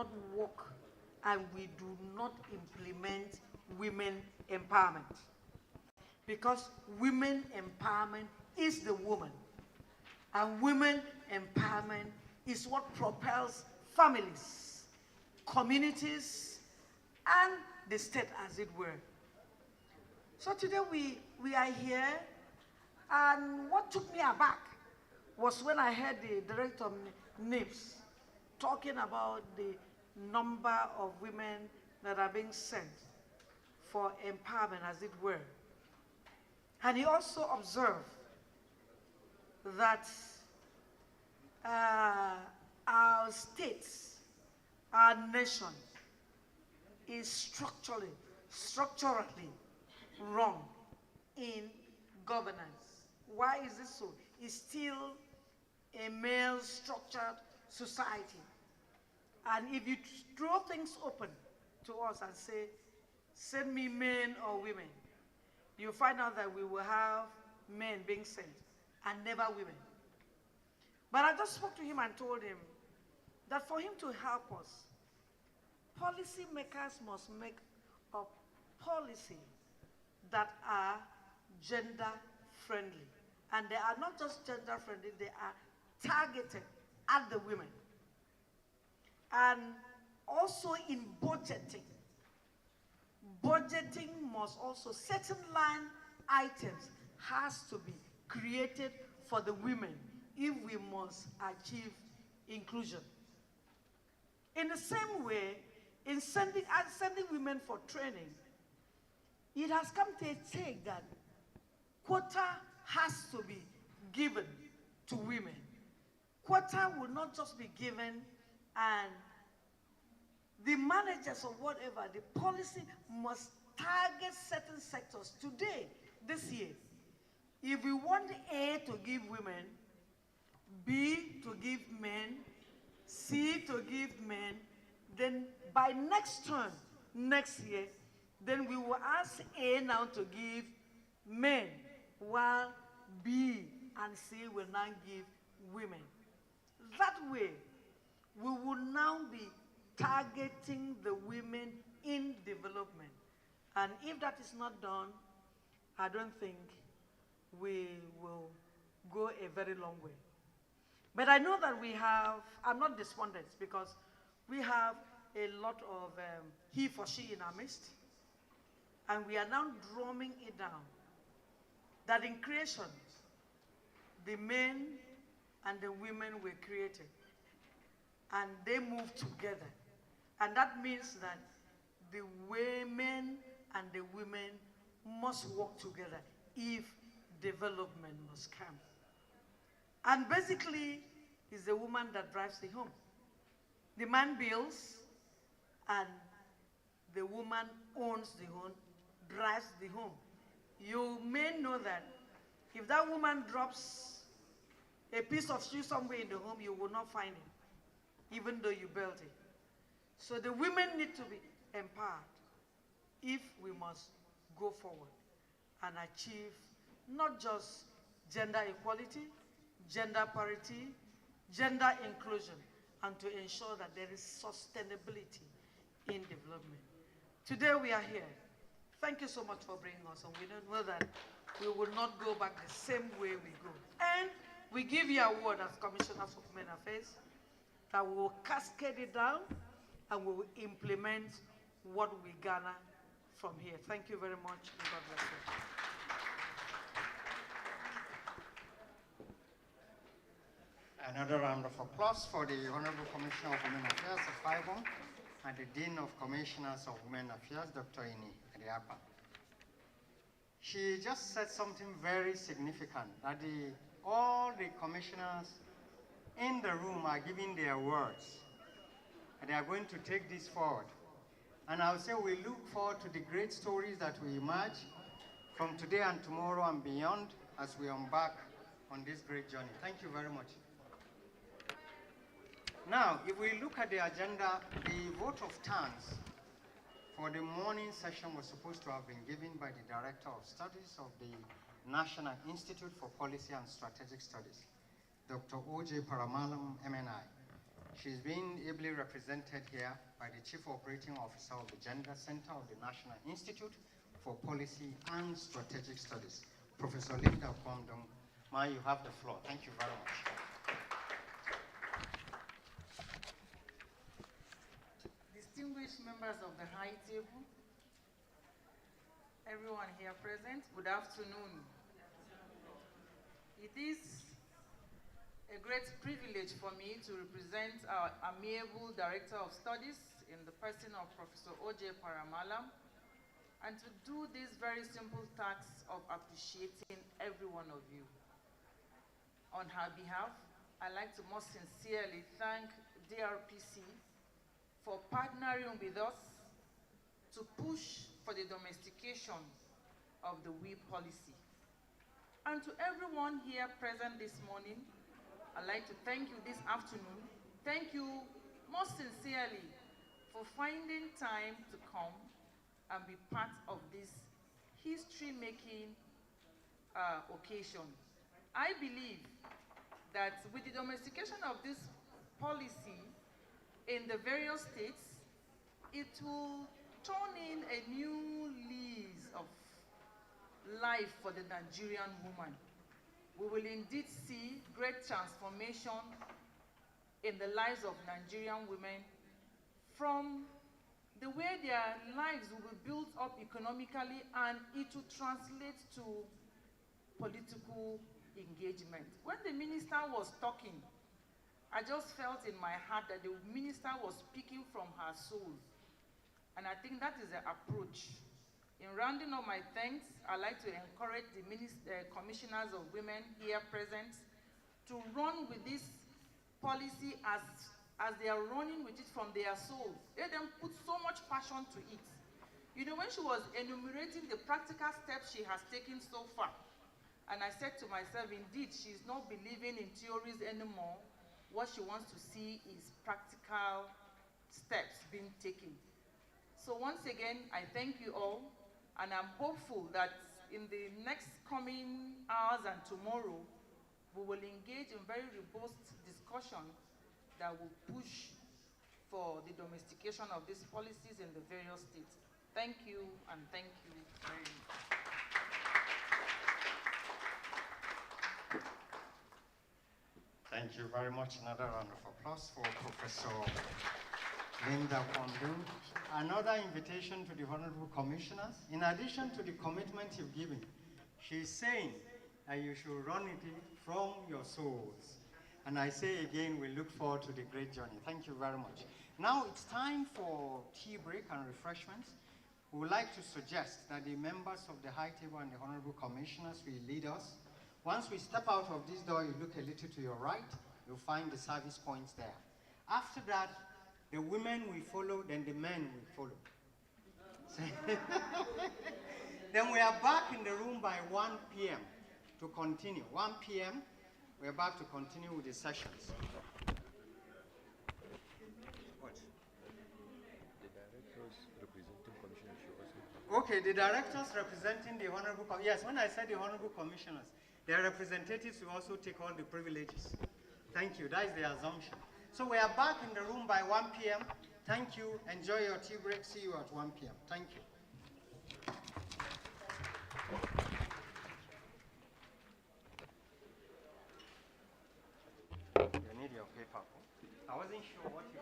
not work and we do not implement women empowerment. Because women empowerment is the woman. And women empowerment is what propels families, communities, and the state, as it were. So today we are here, and what took me aback was when I heard the director of NIPS talking about the number of women that are being sent for empowerment, as it were. And he also observed that our states, our nation, is structurally wrong in governance. Why is this so? It's still a male-structured society. And if you throw things open to us and say, send me men or women, you find out that we will have men being sent and never women. But I just spoke to him and told him that for him to help us, policymakers must make a policy that are gender-friendly. And they are not just gender-friendly, they are targeted at the women. And also in budgeting. Budgeting must also, certain line items has to be created for the women if we must achieve inclusion. In the same way, in sending women for training, it has come to a take that quota has to be given to women. Quota will not just be given and the managers or whatever, the policy must target certain sectors. Today, this year, if we want A to give women, B to give men, C to give men, then by next turn, next year, then we will ask A now to give men, while B and C will now give women. That way, we will now be targeting the women in development. And if that is not done, I don't think we will go a very long way. But I know that we have, I'm not despondent because we have a lot of he for she in our midst. And we are now drumming it down that in creation, the men and the women were created and they move together. And that means that the women and the women must work together if development must come. And basically, it's the woman that drives the home. The man builds, and the woman owns the home, drives the home. You may know that if that woman drops a piece of shoe somewhere in the home, you will not find it, even though you built it. So the women need to be empowered if we must go forward and achieve not just gender equality, gender parity, gender inclusion, and to ensure that there is sustainability in development. Today we are here. Thank you so much for bringing us, and we don't know that we will not go back the same way we go. And we give you a word as Commissioner for Women Affairs that we will cascade it down and we will implement what we garner from here. Thank you very much, and God bless you. Another round of applause for the Honorable Commissioner of Women Affairs of Fibon and the Dean of Commissioners of Women Affairs, Dr. Ini Ariapa. She just said something very significant, that all the commissioners in the room are giving their words, and they are going to take this forward. And I'll say we look forward to the great stories that will emerge from today and tomorrow and beyond as we embark on this great journey. Thank you very much. Now, if we look at the agenda, the vote of thanks for the morning session was supposed to have been given by the Director of Studies of the National Institute for Policy and Strategic Studies, Dr. O.J. Paramalam, MNI. She's been ably represented here by the Chief Operating Officer of the Gender Center of the National Institute for Policy and Strategic Studies, Professor Linda Kwamdong. Ma, you have the floor. Thank you very much. Distinguished members of the high table, everyone here present, good afternoon. It is a great privilege for me to represent our amiable Director of Studies in the person of Professor O.J. Paramalam, and to do this very simple task of appreciating every one of you. On her behalf, I'd like to most sincerely thank DRPC for partnering with us to push for the domestication of the WE policy. And to everyone here present this morning, I'd like to thank you this afternoon. Thank you most sincerely for finding time to come and be part of this history-making occasion. I believe that with the domestication of this policy in the various states, it will turn in a new lease of life for the Nigerian woman. We will indeed see great transformation in the lives of Nigerian women from the way their lives will be built up economically, and it will translate to political engagement. When the minister was talking, I just felt in my heart that the minister was speaking from her soul. And I think that is the approach. In rounding up my thanks, I'd like to encourage the commissioners of women here present to run with this policy as they are running with it from their souls. Let them put so much passion to it. You know, when she was enumerating the practical steps she has taken so far, and I said to myself, indeed, she's not believing in theories anymore. What she wants to see is practical steps being taken. So once again, I thank you all. And I'm hopeful that in the next coming hours and tomorrow, we will engage in very robust discussion that will push for the domestication of these policies in the various states. Thank you, and thank you very much. Thank you very much. Another round of applause for Professor Linda Kwamdong. Another invitation to the Honorable Commissioners. In addition to the commitment you've given, she's saying that you should run it from your souls. And I say again, we look forward to the great journey. Thank you very much. Now it's time for tea break and refreshments. We would like to suggest that the members of the High Table and the Honorable Commissioners will lead us. Once we step out of this door, you look a little to your right, you'll find the service points there. After that, the women will follow, then the men will follow. Then we are back in the room by 1 p.m. to continue. 1 p.m., we are back to continue with the sessions. What? The directors representing commissioners should also... Okay, the directors representing the Honorable... Yes, when I said the Honorable Commissioners, their representatives will also take all the privileges. Thank you, that is the assumption. So we are back in the room by 1 p.m. Thank you. Enjoy your tea break. See you at 1 p.m. Thank you. You need your paper. I wasn't sure what you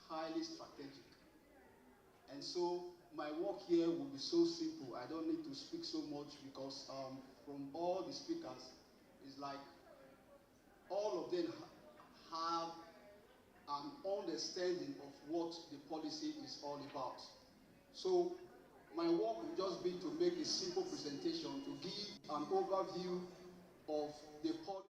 highly strategic. And so my work here will be so simple. I don't need to speak so much because from all the speakers, it's like all of them have an understanding of what the policy is all about. So my work will just be to make a simple presentation to give an overview of the policy.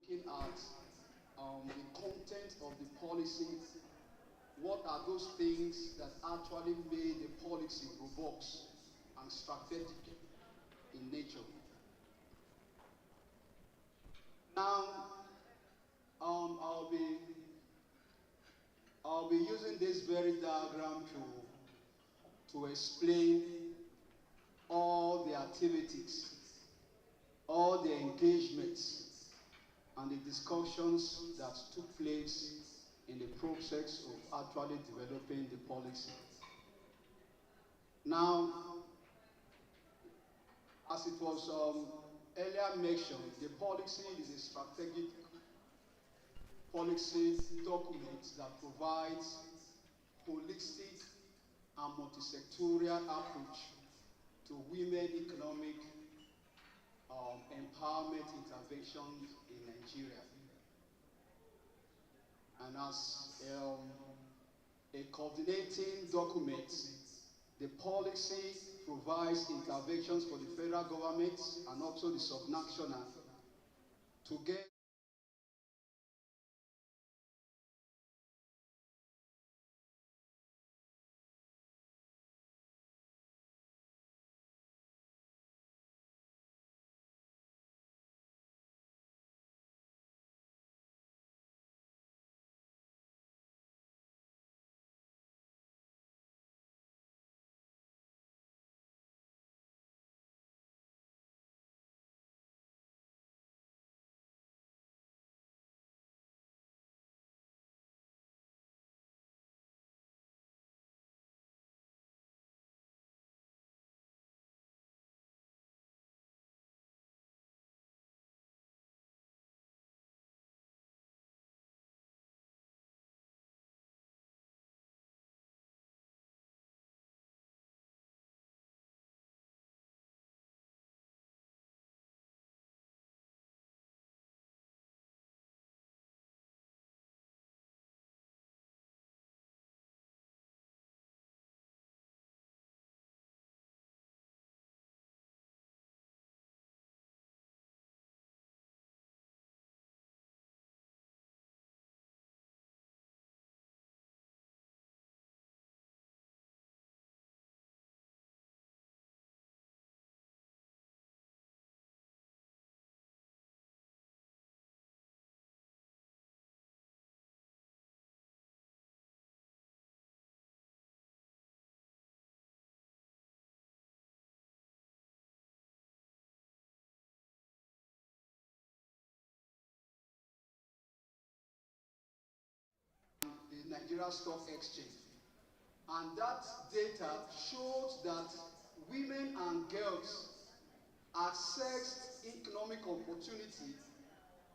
Looking at the content of the policy, what are those things that actually made the policy robust and strategic in nature? Now, I'll be using this very diagram to explain all the activities, all the engagements, and the discussions that took place in the process of actually developing the policy. Now, as it was earlier mentioned, the policy is a strategic policy document that provides holistic and multi-sectorial approach to women economic empowerment interventions in Nigeria. And as a coordinating document, the policy provides interventions for the federal government and also the subnational to get the Nigeria Stock Exchange. And that data shows that women and girls accessed economic opportunity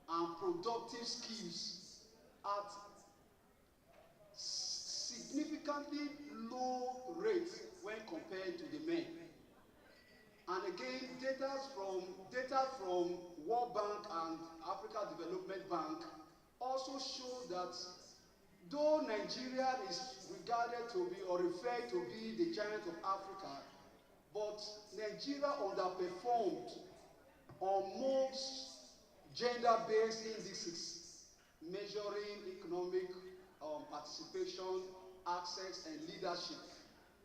and productive skills at significantly low rates when compared to the men. And again, data from World Bank and Africa Development Bank also show that though Nigeria is regarded to be or referred to be the giant of Africa, but Nigeria underperformed on most gender-based indices measuring economic participation, access, and leadership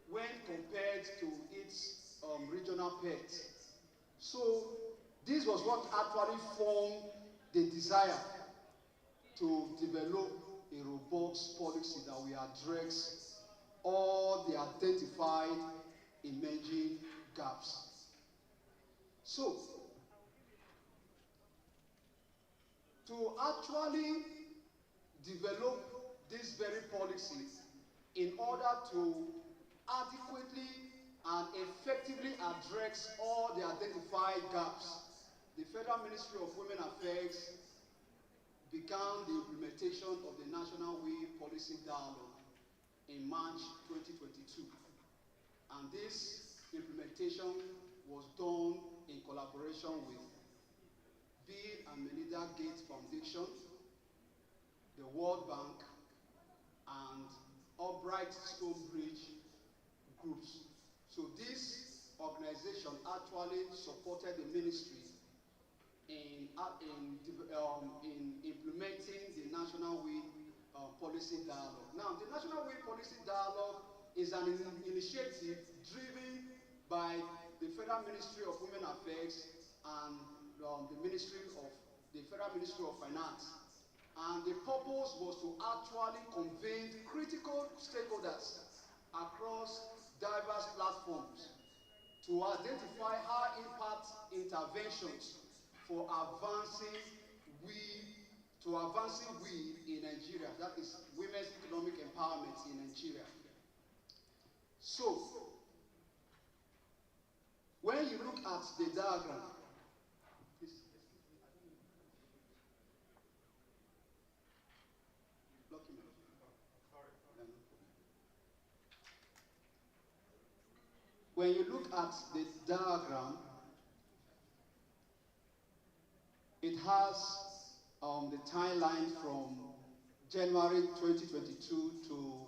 when compared to its regional peers. So this was what actually formed the desire to develop a robust policy that will address all the identified emerging gaps. So, to actually develop this very policy in order to adequately and effectively address all the identified gaps. The Federal Ministry of Women Affairs began the implementation of the National Way Policy Dialogue in March 2022. And this implementation was done in collaboration with Bill and Melinda Gates Foundation, the World Bank, and Albright Stonebridge groups. So this organization actually supported the ministry in implementing the National Way Policy Dialogue. Now, the National Way Policy Dialogue is an initiative driven by the Federal Ministry of Women Affairs and the Federal Ministry of Finance. And the purpose was to actually convene critical stakeholders across diverse platforms to identify high-impact interventions for advancing we in Nigeria. That is women's economic empowerment in Nigeria. So, when you look at the diagram, when you look at the diagram, it has the timeline from January 2022 to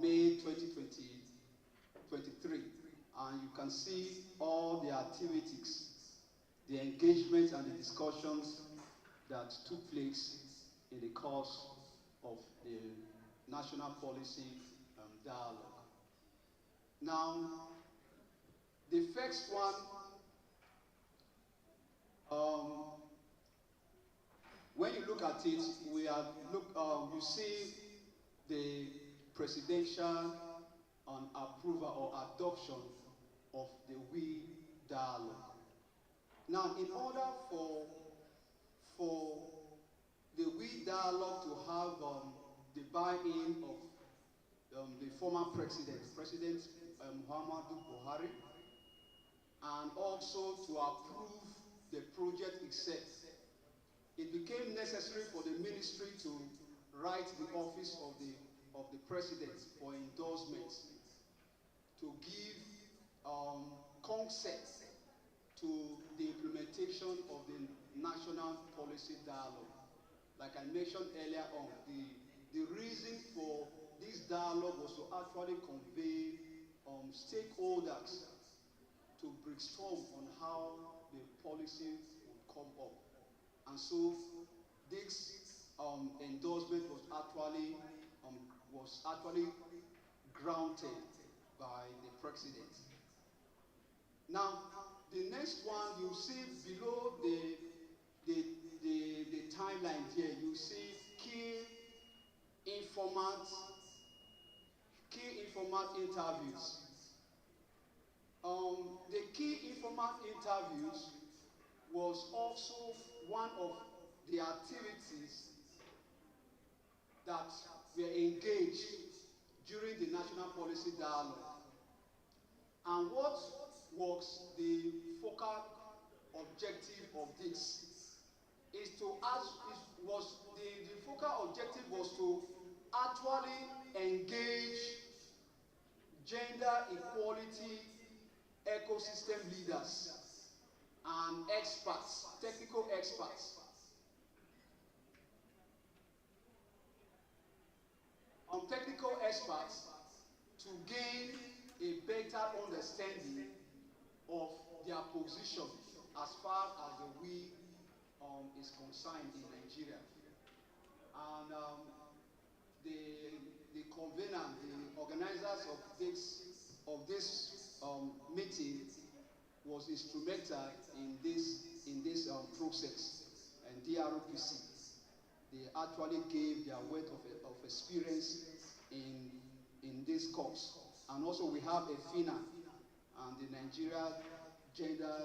May 2023. And you can see all the activities, the engagement and the discussions that took place in the course of the National Policy Dialogue. Now, the first one, when you look at it, you see the presidential approval or adoption of the We Dialogue. Now, in order for the We Dialogue to have the buy-in of the former President Muhammadu Buhari, and also to approve the project itself, it became necessary for the ministry to write the office of the president for endorsement, to give consent to the implementation of the National Policy Dialogue. Like I mentioned earlier on, the reason for this dialogue was to actually convey stakeholders to brainstorm on how the policy would come up. And so this endorsement was actually granted by the president. Now, the next one, you see below the timeline here, you see key informant interviews. The key informant interviews was also one of the activities that were engaged during the National Policy Dialogue. And what was the focal objective of this? The focal objective was to actually engage gender equality ecosystem leaders and experts, technical experts, to gain a better understanding of their position as far as the we is concerned in Nigeria. And the convener, the organizers of this meeting was instrumental in this process, and DRPC. They actually gave their weight of experience in this course. And also we have a FINA and the Nigeria Gender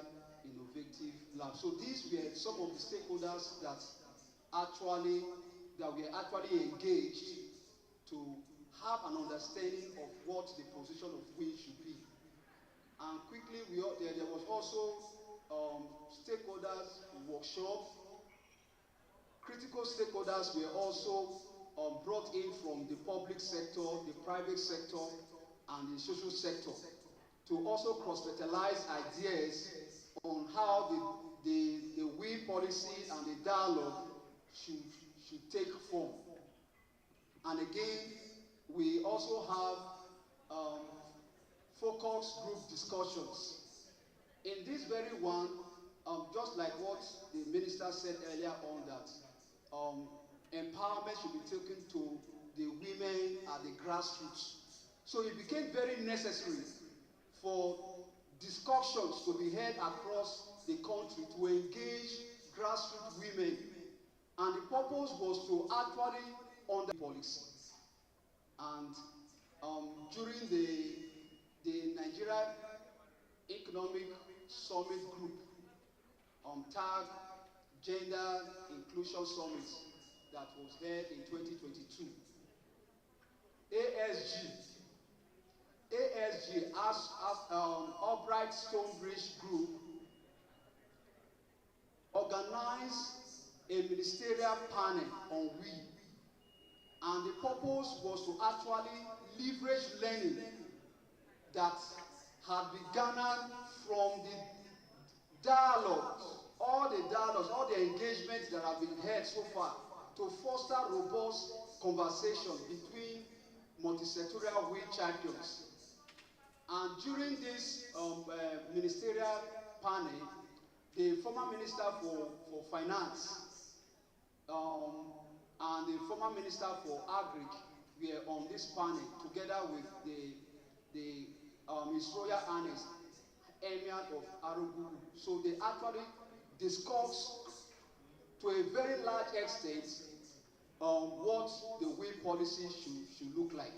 Innovative Lab. So these were some of the stakeholders that we are actually engaged to have an understanding of what the position of we should be. And quickly, there was also stakeholders workshop. Critical stakeholders were also brought in from the public sector, the private sector, and the social sector to also cross-fertilize ideas on how the we policy and the dialogue should take form. And again, we also have focus group discussions. In this very one, just like what the minister said earlier on, that empowerment should be taken to the women at the grassroots. So it became very necessary for discussions to be held across the country to engage grassroots women. And the purpose was to actually under policy. And during the Nigeria Economic Summit Group, TAG Gender Inclusion Summit that was held in 2022, ASG as Upright Stonebridge Group organized a ministerial panel on we, and the purpose was to actually leverage learning that had been garnered from the dialogues, all the engagements that have been held so far, to foster robust conversation between multi-sectorial we champions. And during this ministerial panel, the former Minister for Finance and the former Minister for Agric were on this panel together with His Royal Highness Emir of Arugu. So they actually discussed to a very large extent what the way policy should look like.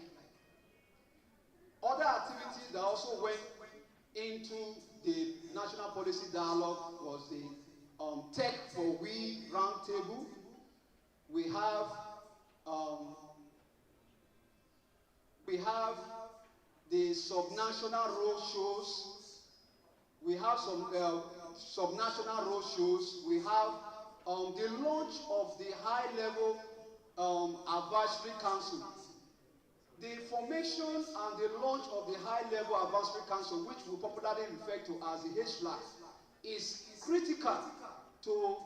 Other activities that also went into the national policy dialogue was the Tech for We roundtable. We have the subnational road shows. We have some subnational road shows. We have the launch of the high-level advisory council. The formation and the launch of the high-level advisory council, which we popularly refer to as the HLAC, is critical to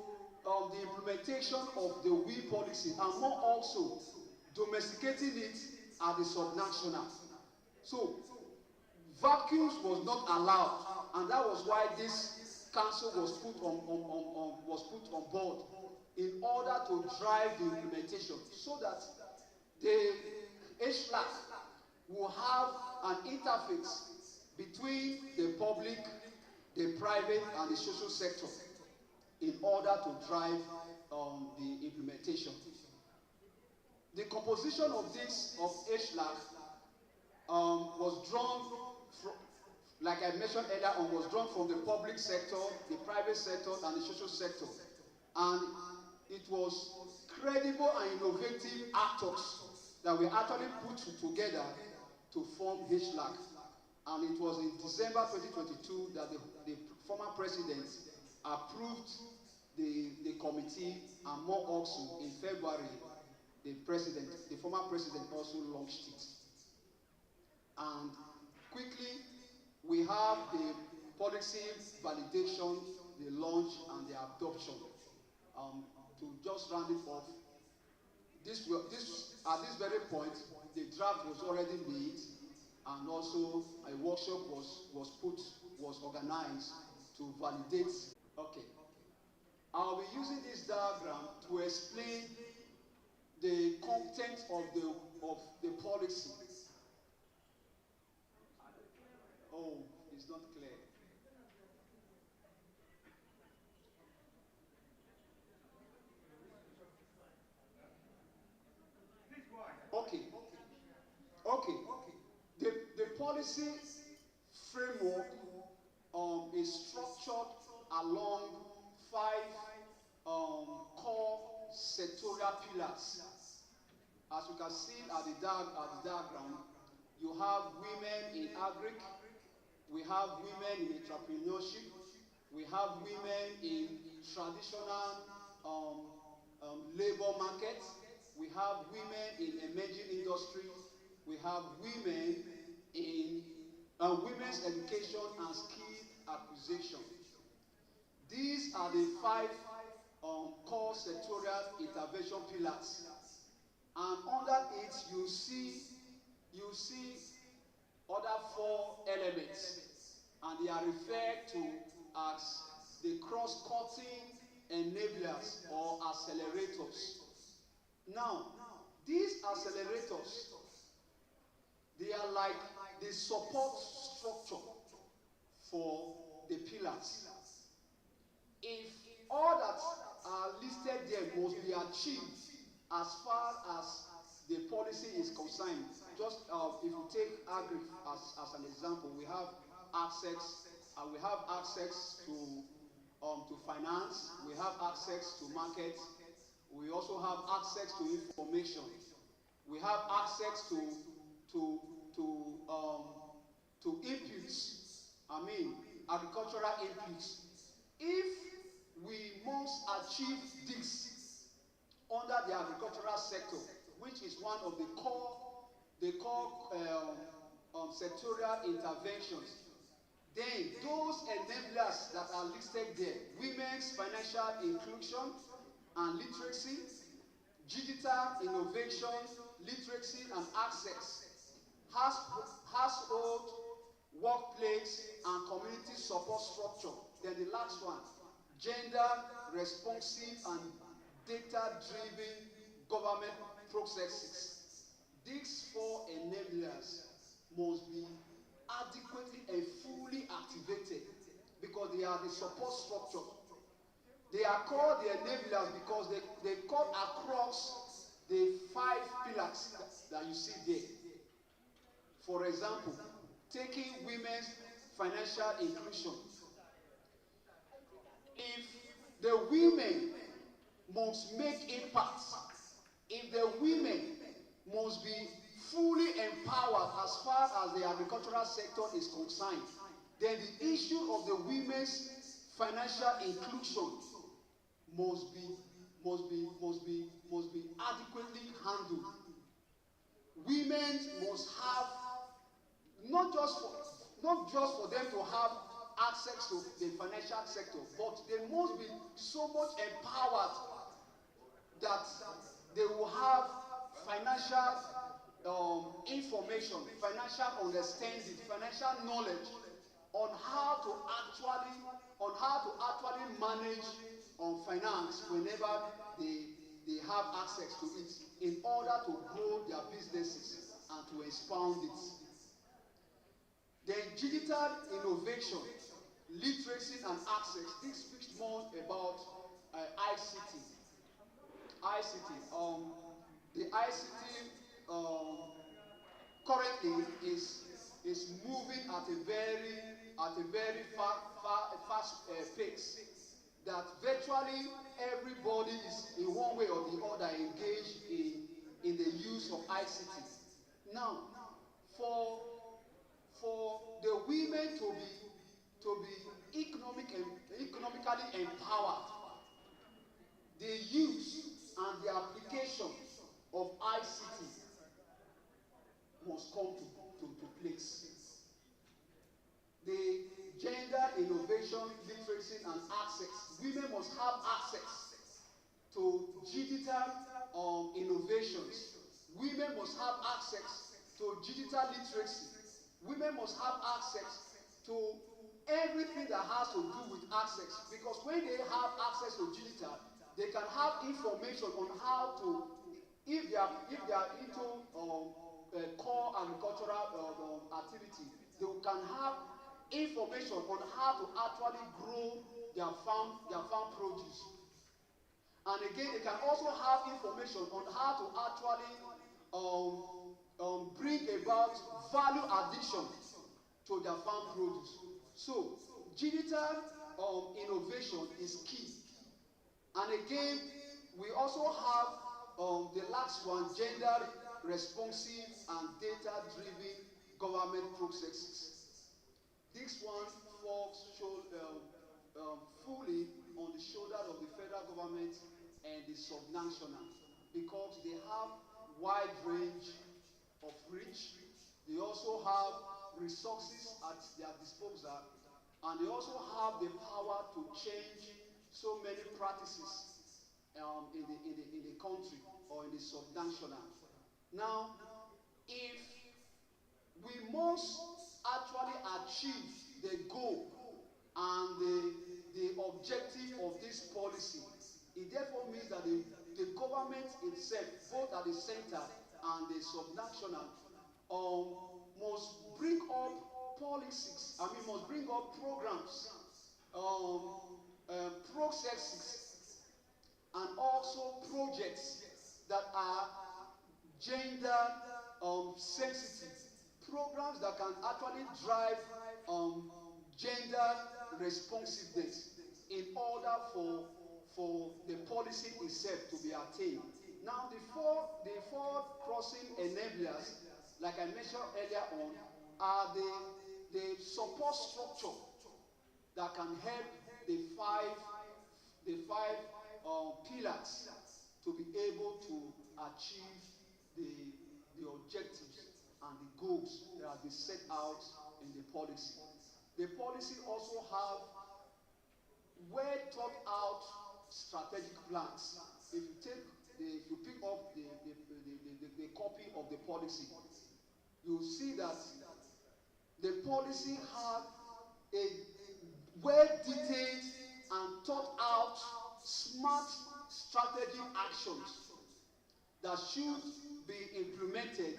the implementation of the we policy, and more also domesticating it at the subnational. So vacuums was not allowed, and that was why this council was put on board in order to drive the implementation, so that the HLAC will have an interface between the public, the private, and the social sector in order to drive the implementation. The composition of this HLAC was drawn from, like I mentioned earlier on, was drawn from the public sector, the private sector, and the social sector. And it was credible and innovative actors that were actually put together to form HLAC. And it was in December 2022 that the former president approved the committee, and more also in February, the former president also launched it. And quickly, we have the policy validation, the launch, and the adoption. To just round it off, at this very point, the draft was already made, and also a workshop was organized to validate. Okay, I'll be using this diagram to explain the content of the policy. Oh, it's not clear. Okay. The policy framework is structured along 5 core set sectorial pillars. As you can see at the diagram, you have women in agric, we have women in entrepreneurship, we have women in traditional labor market, we have women in emerging industries, we have women in women's education and skill acquisition. These are the 5 core sectorial intervention pillars. And under it, you see other 4 elements, and they are referred to as the cross-cutting enablers or accelerators. Now, these accelerators, they are like the support structure for the pillars. If all that are listed there must be achieved as far as the policy is concerned, just if you take agri as an example, we have access to finance, we have access to market, we also have access to information, we have access to inputs, agricultural inputs. If we must achieve this under the agricultural sector, which is one of the core sectorial interventions, then those enablers that are listed there, women's financial inclusion and literacy, digital innovation, literacy and access, household, workplace and community support structure. Then the last one, gender responsive and data-driven government processes. These 4 enablers must be adequately and fully activated because they are the support structure. They are called the enablers because they cut across the 5 pillars that you see there. For example, taking women's financial inclusion. If the women must make impact, if the women must be fully empowered as far as the agricultural sector is concerned, then the issue of the women's financial inclusion must be adequately handled. Women must have not just for them to have access to the financial sector, but they must be so much empowered that they will have financial information, financial understanding, financial knowledge on how to actually manage finance whenever they have access to it in order to grow their businesses and to expand it. Then digital innovation, literacy and access. This speaks more about ICT. The ICT currently is moving at a very fast pace. That virtually everybody is in one way or the other engaged in the use of ICT. Now, for the women to be economically empowered, the use and the application of ICT must come to place. The gender innovation, literacy and access. Women must have access to digital innovations. Women must have access to digital literacy. Women must have access to everything that has to do with access, because when they have access to digital, they can have information on how to, if they are into core agricultural activity, they can have information on how to actually grow their farm produce. And again, they can also have information on how to actually bring about value addition to their farm produce. So, digital innovation is key. And again, we also have the last one, gender responsive and data-driven government processes. This one falls fully on the shoulder of the federal government and the subnational because they have wide range of reach. They also have resources at their disposal, and they also have the power to change so many practices in the country or in the subnational. Now, if we must actually achieve the goal and the objective of this policy, it therefore means that the government itself, both at the center and the subnational, must bring up policies, must bring up programs, processes, and also projects that are gender sensitive, programs that can actually drive gender responsiveness in order for the policy itself to be attained. Now, the four crossing enablers, like I mentioned earlier on, are the support structure that can help the five pillars to be able to achieve the objectives and the goals that have been set out in the policy. The policy also have well thought out strategic plans. If you pick up the copy of the policy, you'll see that the policy had a well detailed and thought out smart strategic actions that should be implemented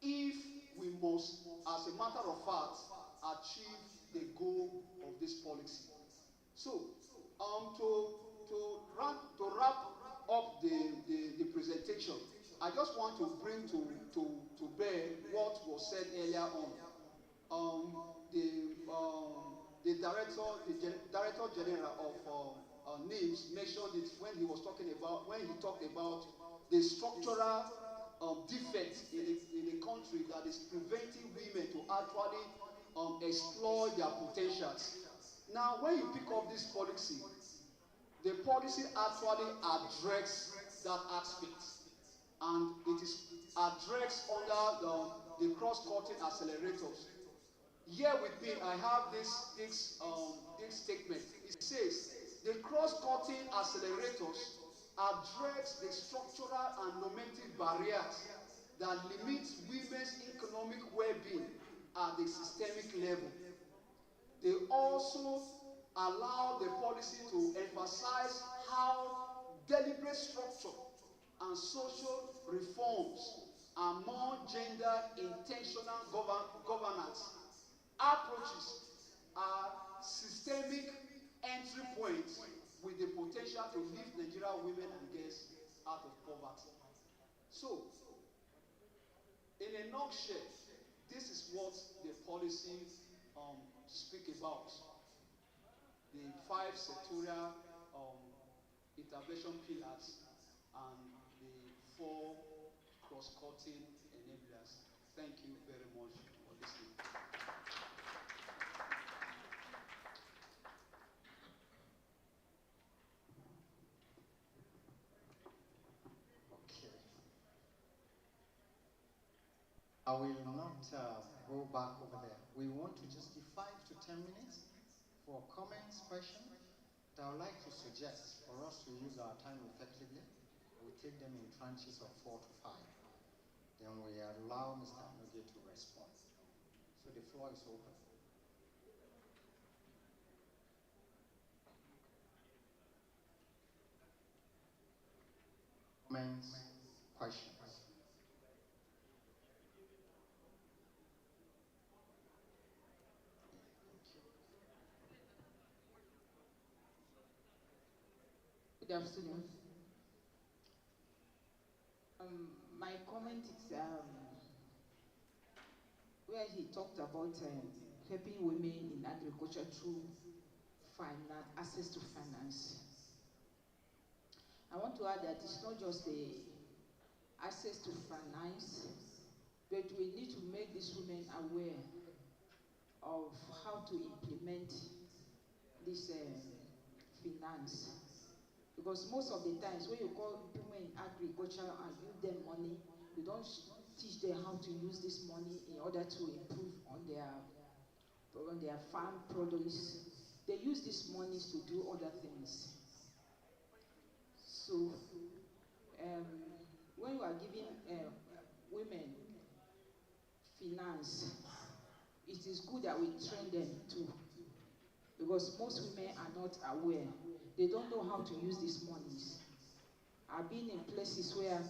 if we must, as a matter of fact, achieve the goal of this policy. So, to wrap up the presentation, I just want to bring to bear what was said earlier on. The director general of NIMS mentioned it when he talked about the structural defects in the country that is preventing women to actually explore their potentials. Now, when you pick up this policy, the policy actually addresses that aspect, and it is addressed under the cross-cutting accelerators. Here with me, I have this statement. It says the cross-cutting accelerators address the structural and normative barriers that limit women's economic well-being at the systemic level. They also allow the policy to emphasize how deliberate structure and social reforms and more gender-intentional governance approaches are systemic entry points with the potential to lift Nigerian women and girls out of poverty. So, in a nutshell, this is what the policy speak about. The 5 sectorial intervention pillars and the 4 cross-cutting enablers. Thank you very much for listening. Okay. I will not go back over there. We want to just give 5 to 10 minutes for comments, questions. I would like to suggest for us to use our time effectively. We take them in tranches of 4 to 5. Then we allow Mr. Anoge to respond. So the floor is open. Comments, questions. Good afternoon. My comment is where he talked about helping women in agriculture through access to finance. I want to add that it's not just the access to finance, but we need to make these women aware of how to implement this finance. Because most of the times when you call women in agriculture and give them money, you don't teach them how to use this money in order to improve on their farm produce. They use these monies to do other things. So when you are giving women finance, it is good that we train them too, because most women are not aware. They don't know how to use these monies. I've been in places where,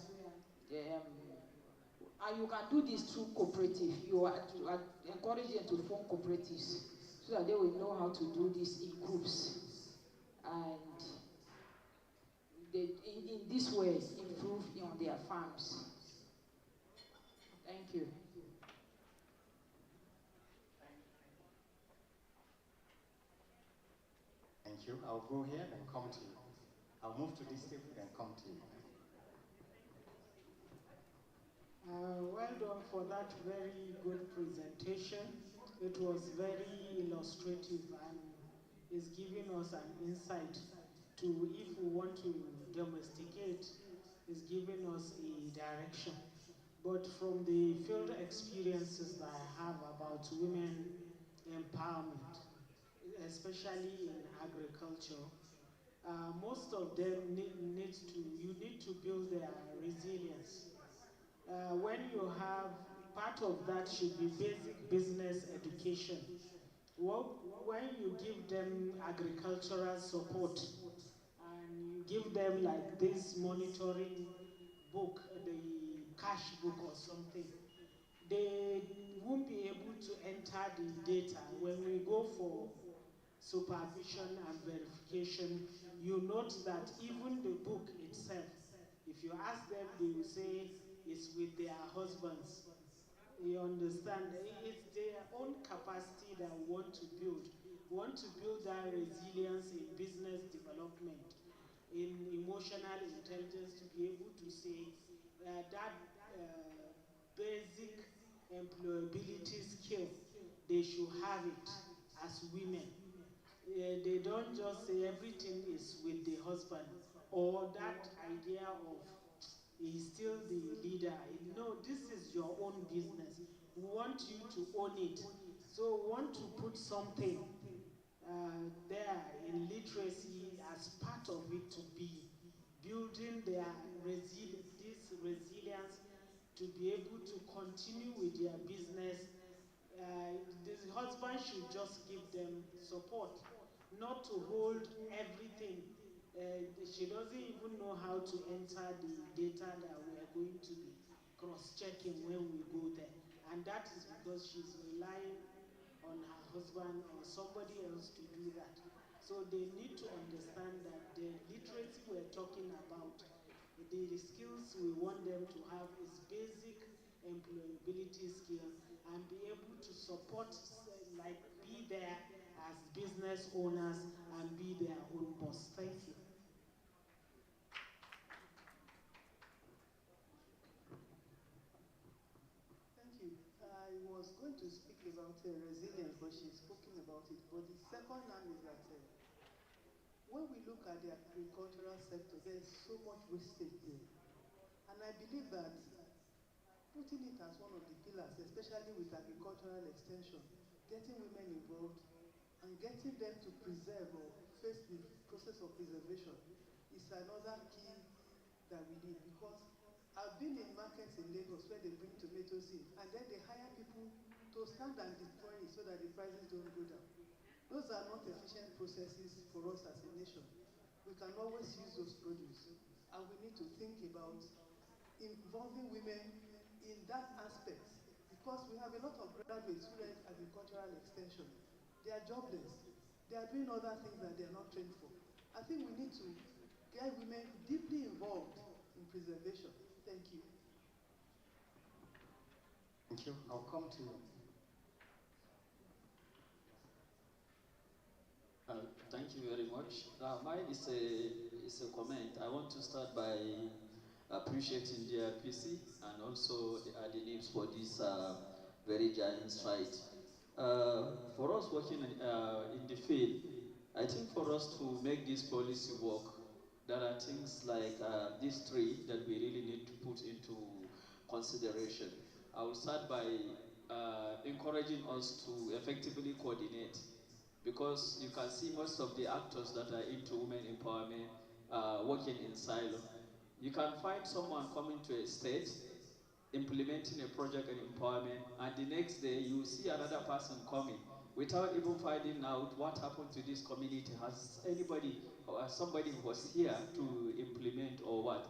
and you can do this through cooperative. You are encourage them to form cooperatives so that they will know how to do this in groups, and they, in this way, improve on their farms. Thank you. Thank you. I'll go here and come to you. I'll move to this table and come to you. Well done for that very good presentation. It was very illustrative and is giving us an insight to, if we want to domesticate, is giving us a direction. But from the field experiences that I have about women empowerment, especially in agriculture, most of them you need to build their resilience. When you have, part of that should be basic business education. Well, when you give them agricultural support and you give them like this monitoring book, the cash book or something, they won't be able to enter the data. When we go for supervision and verification, you note that even the book itself, if you ask them, they will say it's with their husbands. You understand? It's their own capacity that we want to build. We want to build that resilience in business development, in emotional intelligence, to be able to say that basic employability skill, they should have it as women. They don't just say everything is with the husband, or that idea of he's still the leader. No, this is your own business. We want you to own it. So we want to put something there in literacy as part of it, to be building their this resilience to be able to continue with their business. The husband should just give them support, not to hold everything. She doesn't even know how to enter the data that we are going to be cross-checking when we go there. And that is because she's relying on her husband or somebody else to do that. So they need to understand that the literacy we're talking about, the skills we want them to have, is basic employability skill, and be able to support, like be there as business owners and be their own boss. Thank you. Thank you. I was going to speak about resilience, but she's spoken about it. But the second one is that when we look at the agricultural sector, there's so much wastage there. And I believe that putting it as one of the pillars, especially with agricultural extension, getting women involved and getting them to preserve or face the process of preservation is another key that we need. Because I've been in markets in Lagos where they bring tomatoes in, and then they hire people to stand and destroy it so that the prices don't go down. Those are not efficient processes for us as a nation. We can always use those produce, and we need to think about involving women in that aspect, because we have a lot of graduates who learn agricultural extension. They are jobless. They are doing other things that they are not trained for. I think we need to get women deeply involved in preservation. Thank you. Thank you. I'll come to you. Thank you very much. Mine is a it's a comment. I want to start by appreciating the RPC and also the names for this very giant stride. For us working in the field, I think for us to make this policy work, there are things like these three that we really need to put into consideration. I will start by encouraging us to effectively coordinate, because you can see most of the actors that are into women empowerment working in silo. You can find someone coming to a state, implementing a project in empowerment, and the next day you see another person coming without even finding out what happened to this community. Has anybody or somebody was here to implement or what?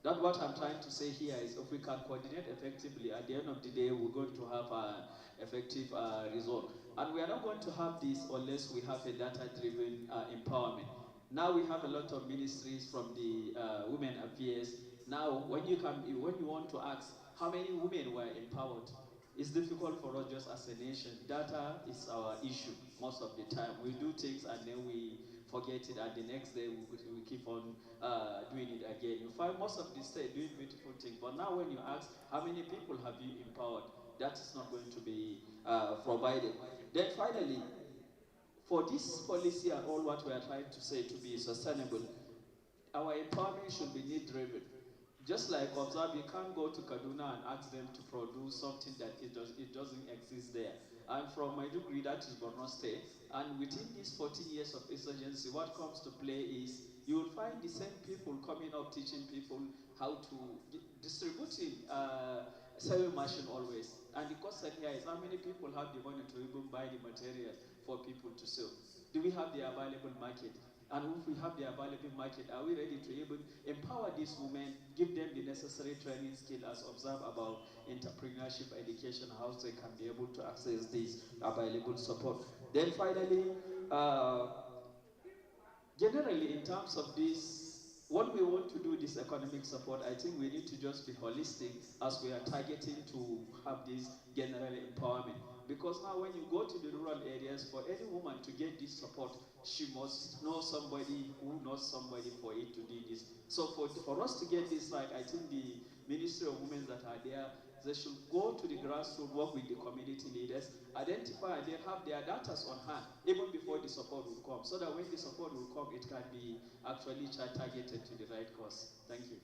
That's what I'm trying to say here is if we can coordinate effectively, at the end of the day, we're going to have an effective result. And we are not going to have this unless we have a data-driven empowerment. Now we have a lot of ministries from the Women Affairs. Now, when you want to ask how many women were empowered, it's difficult for us just as a nation. Data is our issue most of the time. We do things and then we forget it, and the next day we keep on doing it again. You find most of the state doing beautiful things, but now when you ask how many people have you empowered, that is not going to be provided. Then finally, for this policy and all what we are trying to say to be sustainable, our empowerment should be need-driven. Just like observe, you can't go to Kaduna and ask them to produce something that it doesn't exist there. I'm from Maiduguri, that is Borno State, and within these 14 years of insurgency, what comes to play is you will find the same people coming up teaching people how to distributing sewing machine always. And the question here is how many people have the money to even buy the material for people to sew? Do we have the available market? And if we have the available market, are we ready to even empower these women, give them the necessary training skill as observed about entrepreneurship education, how they can be able to access this available support? Then finally, generally in terms of this, when we want to do this economic support, I think we need to just be holistic as we are targeting to have this general empowerment. Because now when you go to the rural areas, for any woman to get this support, she must know somebody who knows somebody for it to do this. So for us to get this right, I think the Ministry of Women that are there, they should go to the grassroots, work with the community leaders, identify and then have their data on hand, even before the support will come, so that when the support will come, it can be actually targeted to the right cause. Thank you.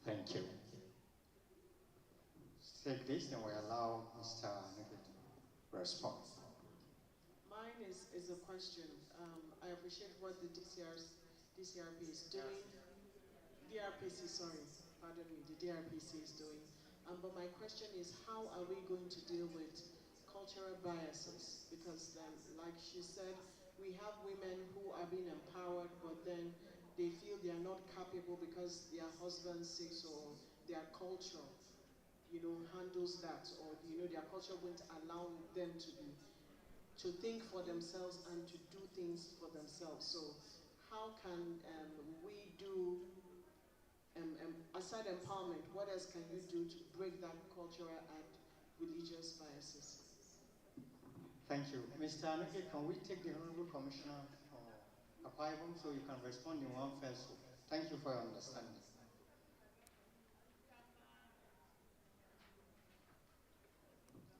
Thank you. Take this, then we allow Mr. Nugget to respond. Mine is a question. I appreciate what the DCRP is doing. DRPC, sorry, pardon me, the DRPC is doing. But my question is, how are we going to deal with cultural biases? Because like she said, we have women who are being empowered, but then they feel they are not capable because their husband sick or their culture, handles that, or their culture won't allow them to think for themselves and to do things for themselves. So how can we do, aside empowerment, what else can you do to break that cultural and religious biases? Thank you. Mr. Anuke, can we take the Honorable Commissioner for Apaivom so you can respond in one fell swoop? Thank you for your understanding.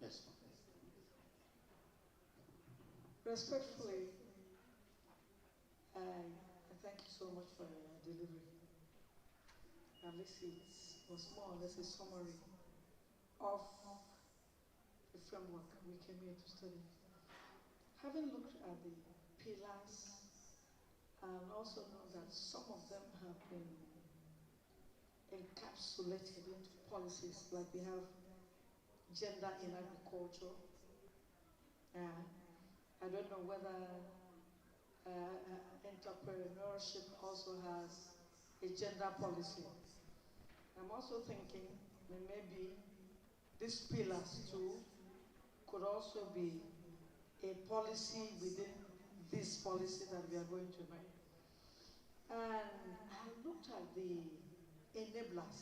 Yes, ma'am. Respectfully, I thank you so much for your delivery. At least it was more or less a summary of the framework we came here to study. Having looked at the pillars and also know that some of them have been encapsulated into policies, like we have gender in agriculture. I don't know whether entrepreneurship also has a gender policy. I'm also thinking that maybe these pillars too could also be a policy within this policy that we are going to make. And I looked at the enablers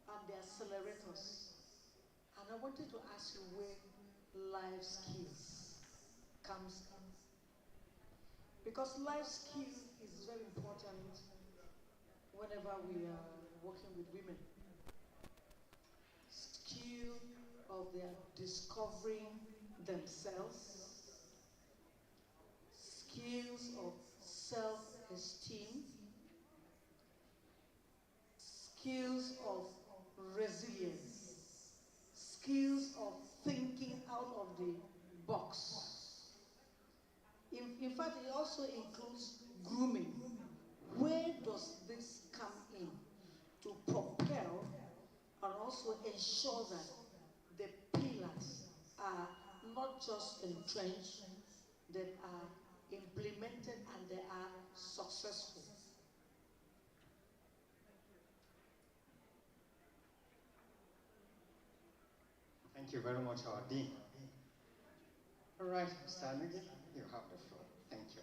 and the accelerators, and I wanted to ask you where life skills comes in. Because life skill is very important whenever we are working with women. Skill of their discovering themselves, skills of self-esteem, skills of resilience, skills of thinking out of the box. In fact, it also includes grooming. Where does this come in to propel and also ensure that the pillars are not just entrenched, that are implemented and they are successful? Thank you very much, our Dean. All right, Mr. Anugi, you have the floor. Thank you.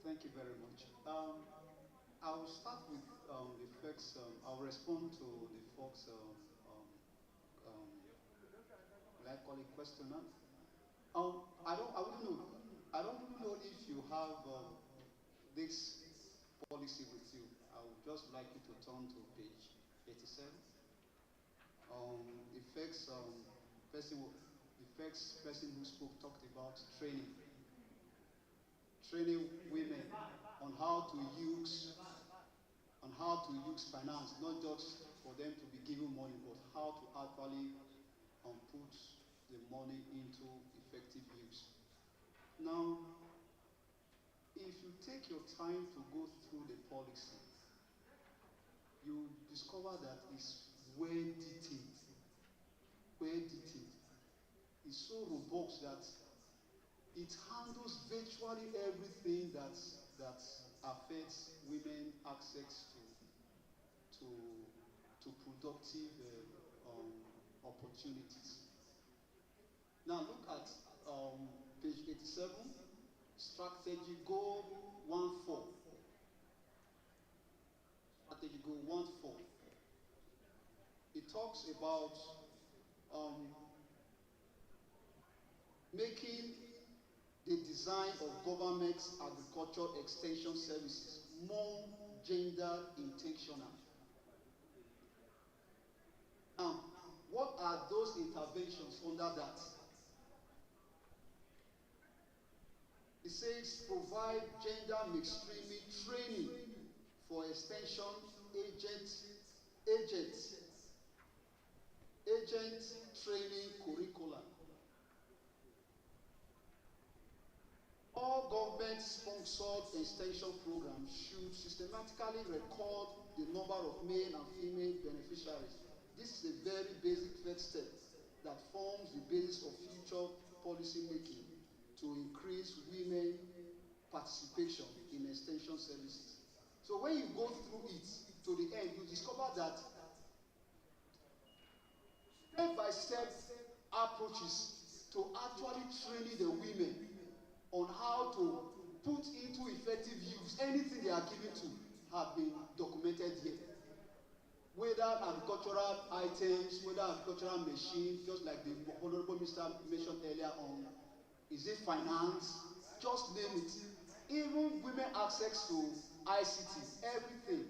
Thank you very much. I will start with the first, I'll respond to the folks, will I call it questioner? I wouldn't know. I don't really know if you have this policy with you. I would just like you to turn to page 87. The first person who spoke talked about training women on how to use finance, not just for them to be given money, but how to actually put the money into effective use. Now, if you take your time to go through the policy, you discover that it's well detailed. It's so robust that it handles virtually everything that affects women access to productive opportunities. Now look at page 87, strategy goal 1.4. Strategy goal 1.4. It talks about making the design of government agriculture extension services more gender intentional. Now, what are those interventions under that? It says provide gender mainstreaming training for extension agent training curricula. All government-sponsored extension programs should systematically record the number of male and female beneficiaries. This is a very basic first step that forms the basis of future policy making to increase women participation in extension services. So when you go through it to the end, you discover that step-by-step approaches to actually training the women on how to put into effective use anything they are given to have been documented here. Whether agricultural items, whether agricultural machines, just like the Honorable Minister mentioned earlier on, is it finance? Just name it. Even women access to ICT, everything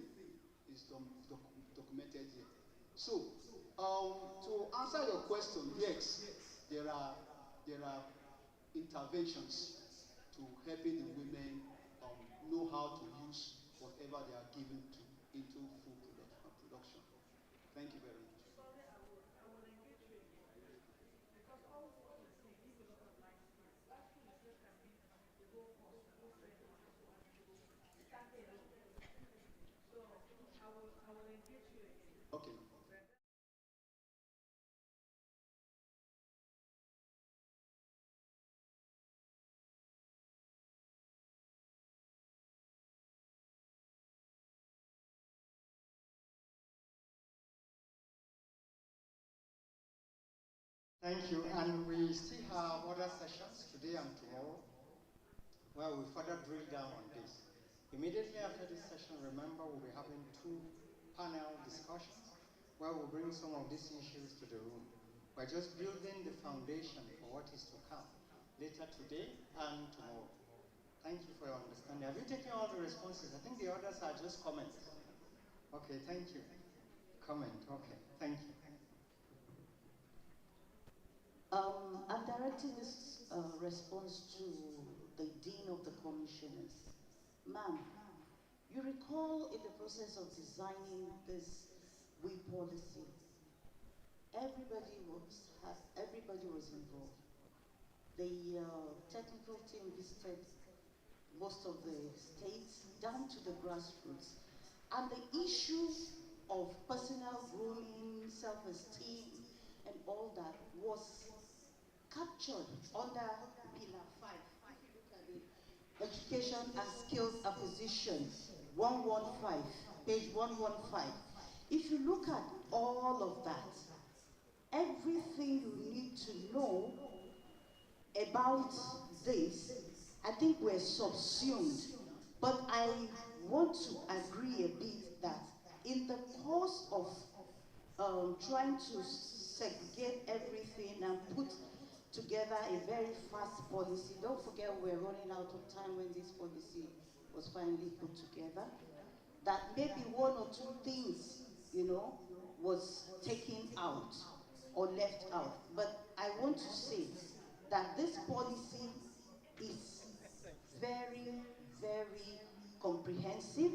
is documented here. So, to answer your question, yes, there are interventions to helping the women know how to use whatever they are given into food production. Thank you very much. Okay. Thank you, and we still have other sessions today and tomorrow where we further drill down on this. Immediately after this session, remember, we'll be having 2 panel discussions where we'll bring some of these issues to the room. We're just building the foundation for what is to come later today and tomorrow. Thank you for your understanding. Have you taken all the responses? I think the others are just comments. Okay, thank you. Comment, okay, thank you. I'm directing this response to the Dean of the Commissioners. Ma'am, you recall in the process of designing this WE policy, everybody was involved. The technical team visited most of the states down to the grassroots. And the issue of personal grooming, self-esteem, and all that was captured under Pillar 5. If you look at it, Education and Skills Acquisition, 115, page 115. If you look at all of that, everything you need to know about this, I think we're subsumed. But I want to agree a bit that in the course of trying to segregate everything and put together a very fast policy, don't forget we're running out of time when this policy was finally put together, that maybe one or two things, was taken out or left out. But I want to say that this policy is very, very comprehensive.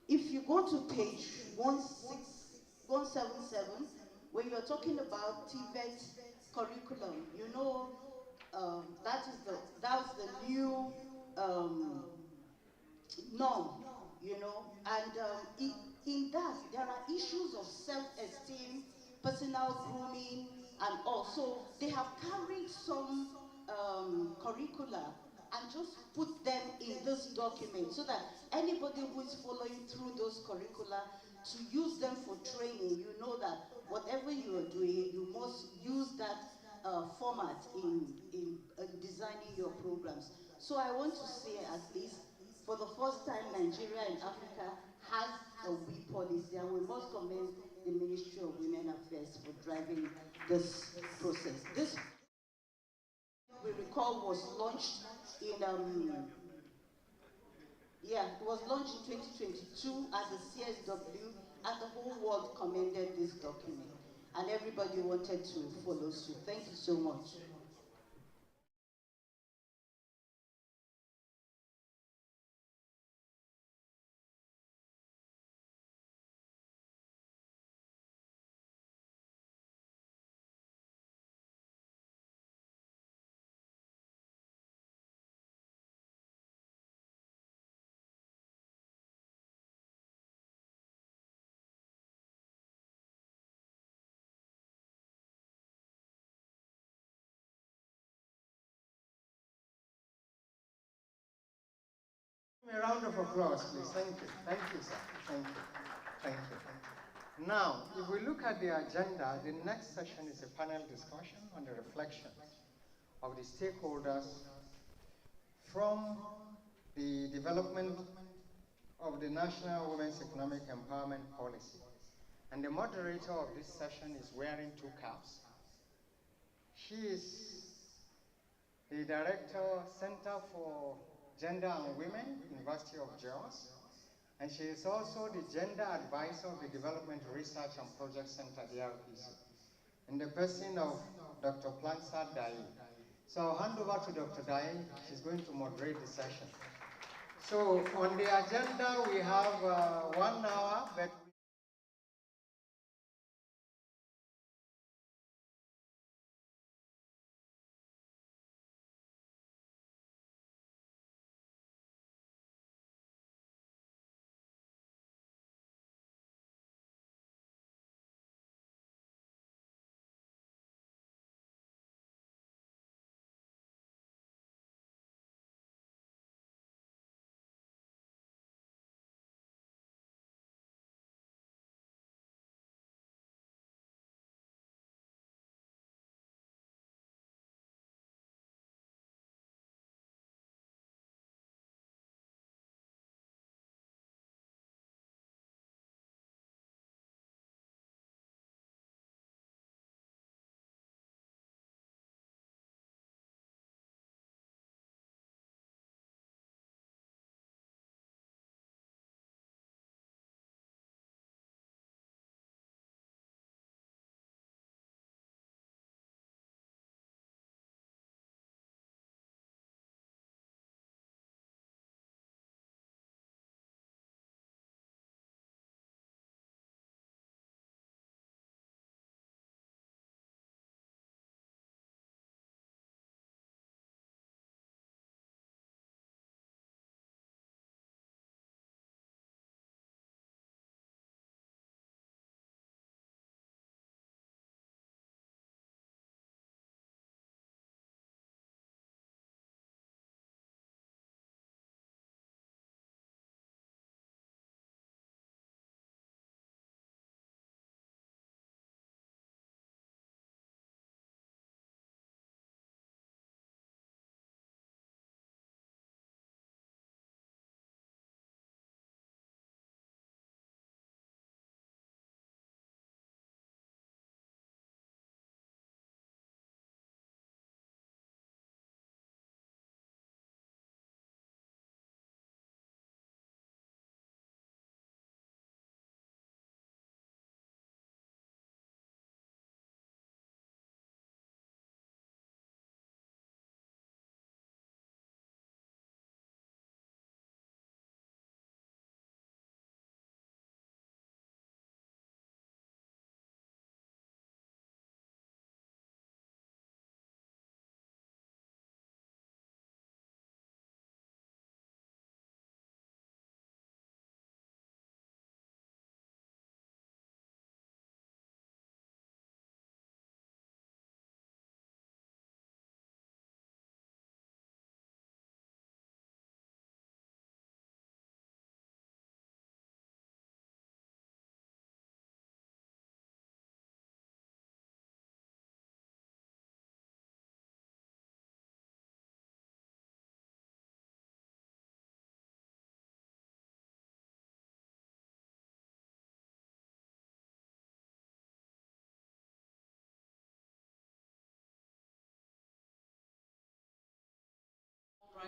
If you go to page 177, when you're talking about TVET curriculum, that's the new norm, and in that there are issues of self-esteem, personal grooming, and also they have carried some curricula and just put them in this document so that anybody who is following through those curricula to use them for training, you know that whatever you are doing, you must use that format in designing your programs. So I want to say, at least, for the first time, Nigeria and Africa has a WE policy, and we must commend the Ministry of Women Affairs for driving this process. This, we recall, was launched in, it was launched in 2022 at the CSW, and the whole world commended this document, and everybody wanted to follow suit. Thank you so much. A round of applause, please. Thank you. Thank you, sir. Thank you. Thank you. Thank you. Now, if we look at the agenda, the next session is a panel discussion on the reflections of the stakeholders from the development of the National Women's Economic Empowerment Policy. And the moderator of this session is wearing two caps. She is the Director, Center for Gender and Women, University of Jos, and she is also the Gender Advisor of the Development Research and Project Center, DRPC, in the person of Dr. Plansat Dai. So I'll hand over to Dr. Dai. She's going to moderate the session. So on the agenda, we have 1 hour, but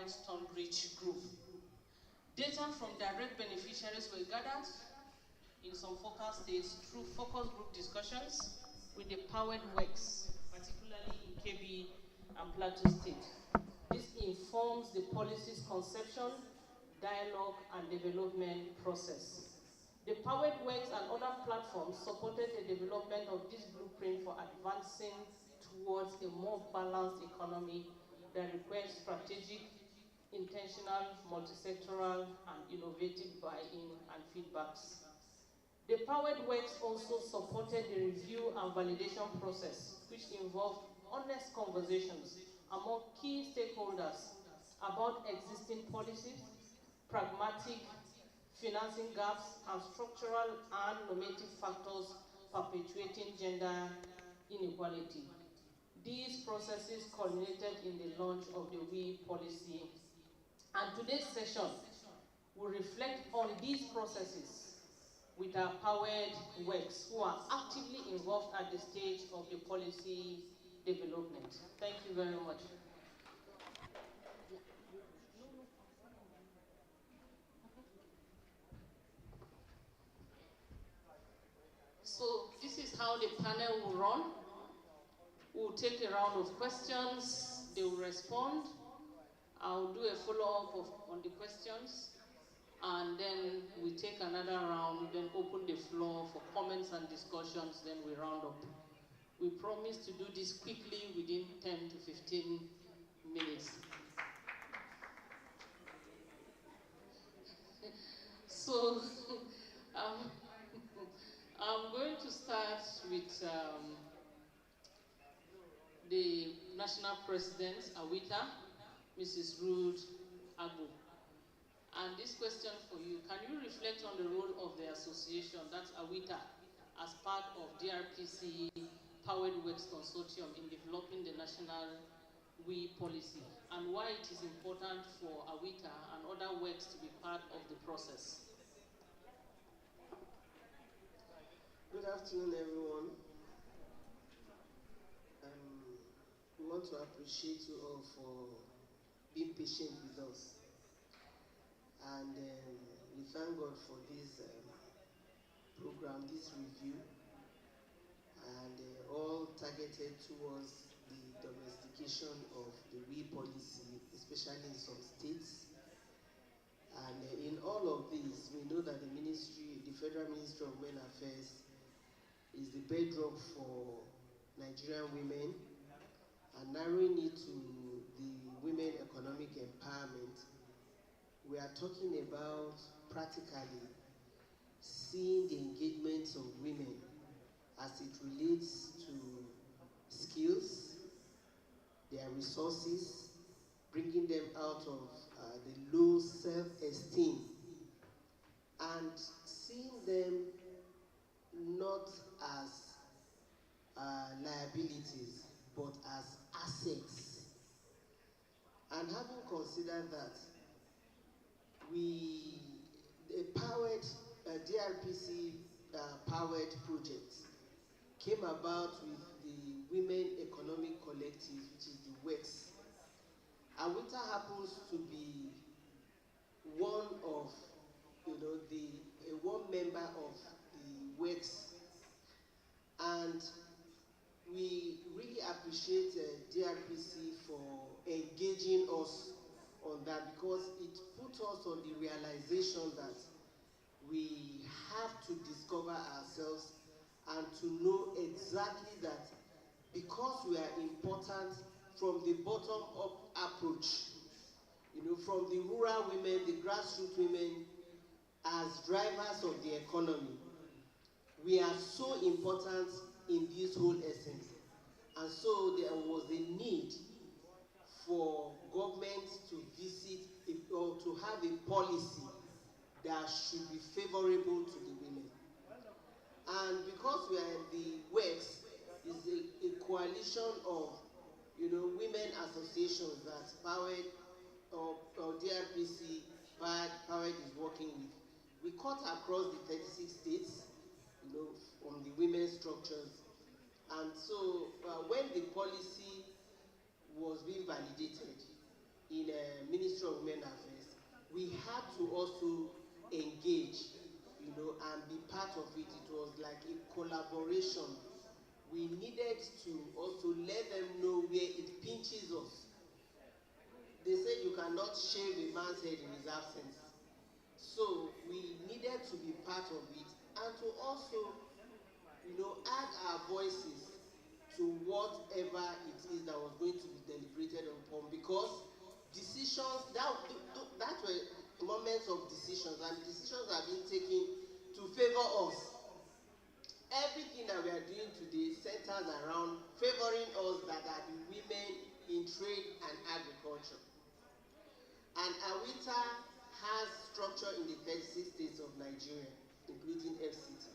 milestone-rich group. Data from direct beneficiaries were gathered in some focal states through focus group discussions with the powered works, particularly in KB and Plateau State. This informs the policy's conception, dialogue, and development process. The powered works and other platforms supported the development of this blueprint for advancing towards a more balanced economy that requires strategic, intentional, multisectoral, and innovative buy-in and feedbacks. The powered works also supported the review and validation process, which involved honest conversations among key stakeholders about existing policies, pragmatic financing gaps, and structural and normative factors perpetuating gender inequality. These processes culminated in the launch of the WE policy. And today's session will reflect on these processes with our powered works who are actively involved at the stage of the policy development. Thank you very much. So this is how the panel will run. We'll take a round of questions, they will respond. I'll do a follow-up on the questions, and then we take another round, then open the floor for comments and discussions, then we round up. We promise to do this quickly within 10 to 15 minutes. So, I'm going to start with the National President, Awita, Mrs. Ruth Agbo. And this question for you, can you reflect on the role of the association, that's Awita, as part of DRPC Powered Works Consortium in developing the national WE policy, and why it is important for Awita and other works to be part of the process? Good afternoon, everyone. We want to appreciate you all for being patient with us. And we thank God for this program, this review, and all targeted towards the domestication of the WE policy, especially in some states. And in all of these, we know that the Federal Ministry of Women Affairs is the bedrock for Nigerian women, and narrowing it to the women economic empowerment. We are talking about practically seeing the engagements of women as it relates to skills, their resources, bringing them out of the low self-esteem, and seeing them not as liabilities, but as assets. And having considered that, a powered DRPC powered project came about with the Women Economic Collective, which is the WEX. Awita happens to be one of, one member of the WEX, and we really appreciate DRPC for engaging us on that, because it put us on the realization that we have to discover ourselves and to know exactly that because we are important from the bottom up approach, from the rural women, the grassroots women, as drivers of the economy, we are so important in this whole essence. And so there was a need for government to visit or to have a policy that should be favorable to the women. And because we are the WEX, is a coalition of women associations that Powered or DRPC Powered is working with. We cut across the 36 states, from the women's structures. And so when the policy was being validated, in Ministry of Women Affairs, we had to also engage, you know, and be part of it. It was like a collaboration. We needed to also let them know where it pinches us. They said you cannot shave a man's head in his absence. So we needed to be part of it and to also, you know, add our voices to whatever it is that was going to be deliberated upon, because decisions, that were moments of decisions, and decisions are being taken to favor us. Everything that we are doing today centers around favoring us, that are the women in trade and agriculture. And AWITA has structure in the 36 states of Nigeria, including FCT.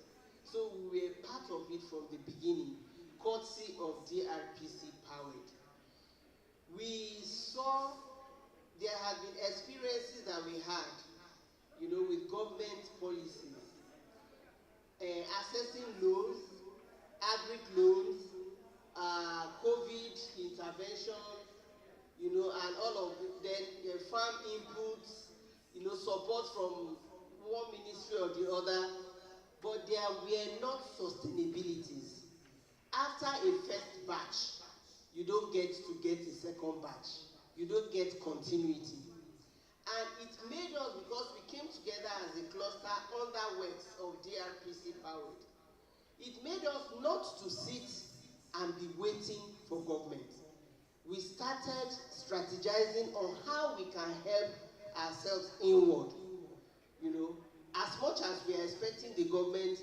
So we were part of it from the beginning, courtesy of DRPC Powered. We saw there have been experiences that we had, you know, with government policies, accessing loans, agric loans, COVID intervention, you know, and all of it, then farm inputs, you know, support from one ministry or the other, but there were not sustainabilities. After a first batch, you don't get to get a second batch. You don't get continuity. And it made us, because we came together as a cluster under works of DRPC Powered, it made us not to sit and be waiting for government. We started strategizing on how we can help ourselves inward. You know, as much as we are expecting the government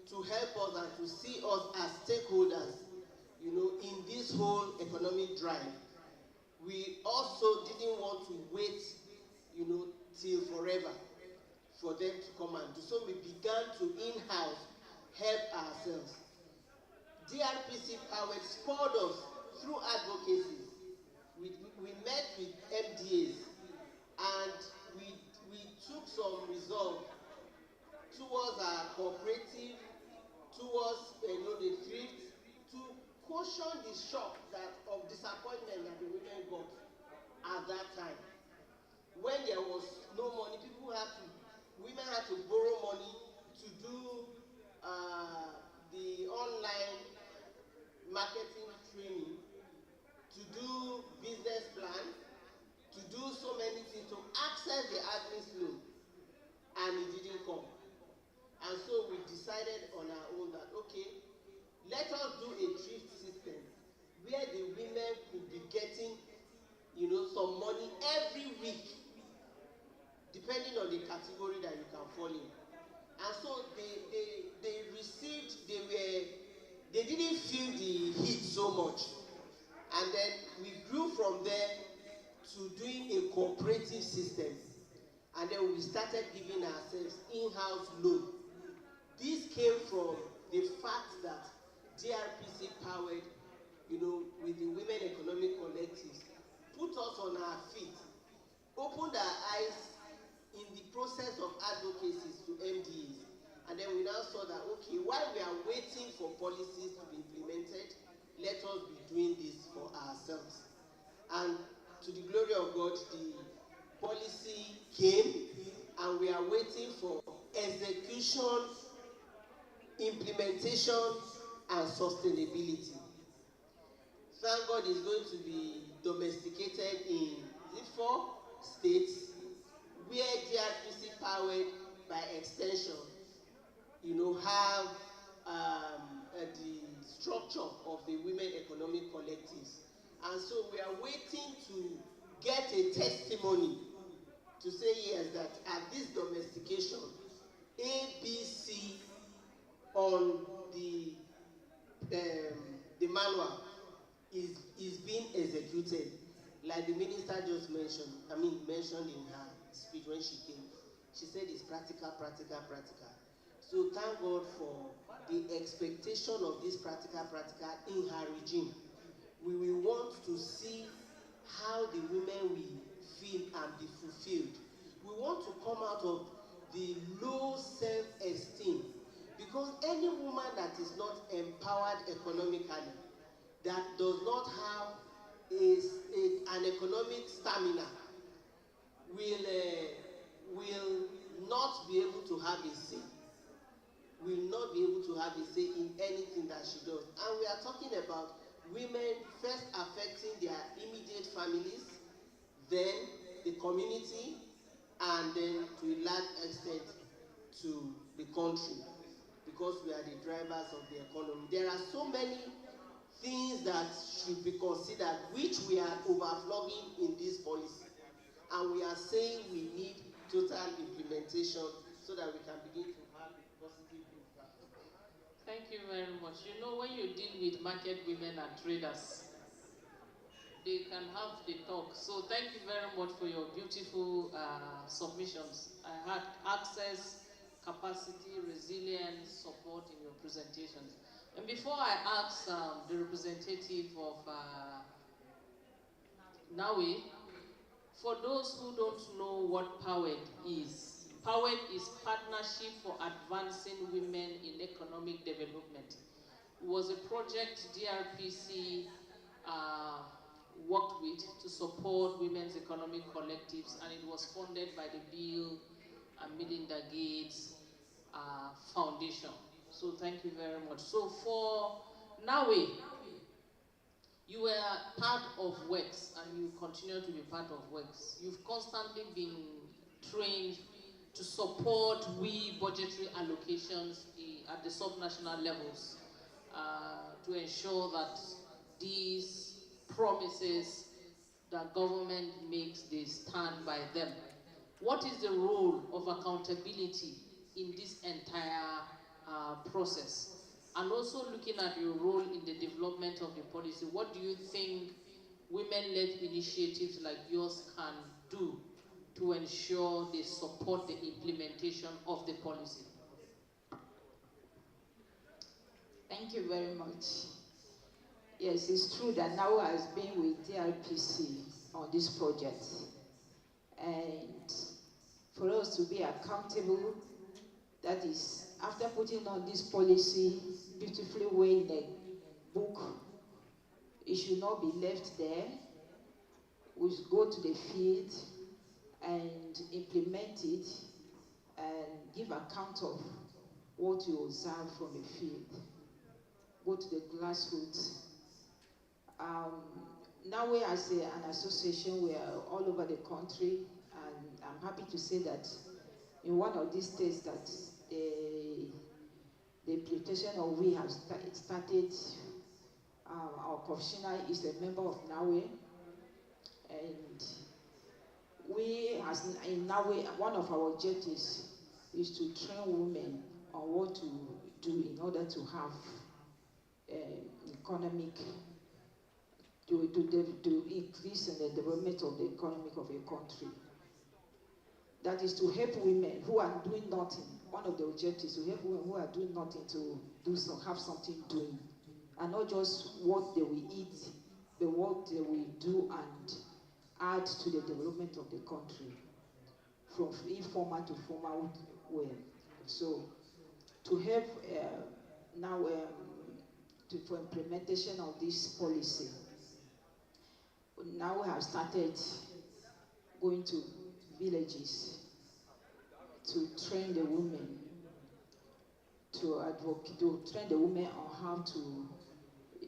to help us and to see us as stakeholders, you know, in this whole economic drive, we also didn't want to wait, you know, till forever for them to come and do. So we began to in-house help ourselves. DRPC Powered spurred us through advocacy. We met with MDAs, and we took some resolve towards our cooperative, towards the thrift, to caution the shock of disappointment that the women got at that time. When there was no money, women had to borrow money to do the online marketing training, to do business plan, to do so many things, to access the admin loan, and it didn't come. And so we decided on our own that, okay, let us do a thrift system where the women could be getting, you know, some money every week, depending on the category that you can fall in. And so they received, they didn't feel the heat so much. And then we grew from there to doing a cooperative system. And then we started giving ourselves in-house loan. This came from the fact that DRPC Powered, you know, with the Women Economic Collectives, put us on our feet, opened our eyes in the process of advocacies to MDAs. And then we now saw that, okay, while we are waiting for policies to be implemented, let us be doing this for ourselves. And to the glory of God, the policy came, and we are waiting for execution, implementation, and sustainability. Thank God it's going to be domesticated in 4 states, where DRPC Powered, by extension, you know, have the structure of the Women Economic Collectives. And so we are waiting to get a testimony to say, yes, that at this domestication, ABC on the manual is being executed, like the minister just mentioned in her speech when she came. She said it's practical. So thank God for the expectation of this practical in her regime. We will want to see how the women will feel and be fulfilled. We want to come out of the low self-esteem, because any woman that is not empowered economically, that does not have an economic stamina, will not be able to have a say. Will not be able to have a say in anything that she does. And we are talking about women first affecting their immediate families, then the community, and then to a large extent to the country, because we are the drivers of the economy. There are so many things that should be considered, which we are overflowing in this policy. And we are saying we need total implementation so that we can begin to have a positive impact. Thank you very much. You know, when you deal with market women and traders, they can have the talk. So thank you very much for your beautiful submissions. I had access, capacity, resilience, support in your presentations. And before I ask the representative of NAWE, for those who don't know what POWED is Partnership for Advancing Women in Economic Development. It was a project DRPC worked with to support women's economic collectives, and it was funded by the Bill and Melinda Gates Foundation. So thank you very much. So for NAWE, you were part of WEX, and you continue to be part of WEX. You've constantly been trained to support budgetary allocations at the subnational levels to ensure that these promises that government makes, they stand by them. What is the role of accountability in this entire process? And also looking at your role in the development of the policy, what do you think women-led initiatives like yours can do to ensure they support the implementation of the policy? Thank you very much. Yes, it's true that NAWE has been with DRPC on this project. And for us to be accountable, that is, after putting on this policy, beautifully way in the book, it should not be left there. We should go to the field and implement it and give account of what you observe from the field. Go to the grassroots. Now we as an association, we are all over the country, and I'm happy to say that in one of these states that the implementation of we have started, our commissioner is a member of NAWE, and we as in NAWE, one of our objectives is to train women on what to do in order to have economic, to increase in the development of the economy of a country. That is to help women who are doing nothing. One of the objectives, to help women who are doing nothing to have something doing. And not just what they will eat, but what they will do and add to the development of the country, from informal to formal way. So to help now for implementation of this policy, now we have started going to villages to train the women, to advocate, to train the women on how to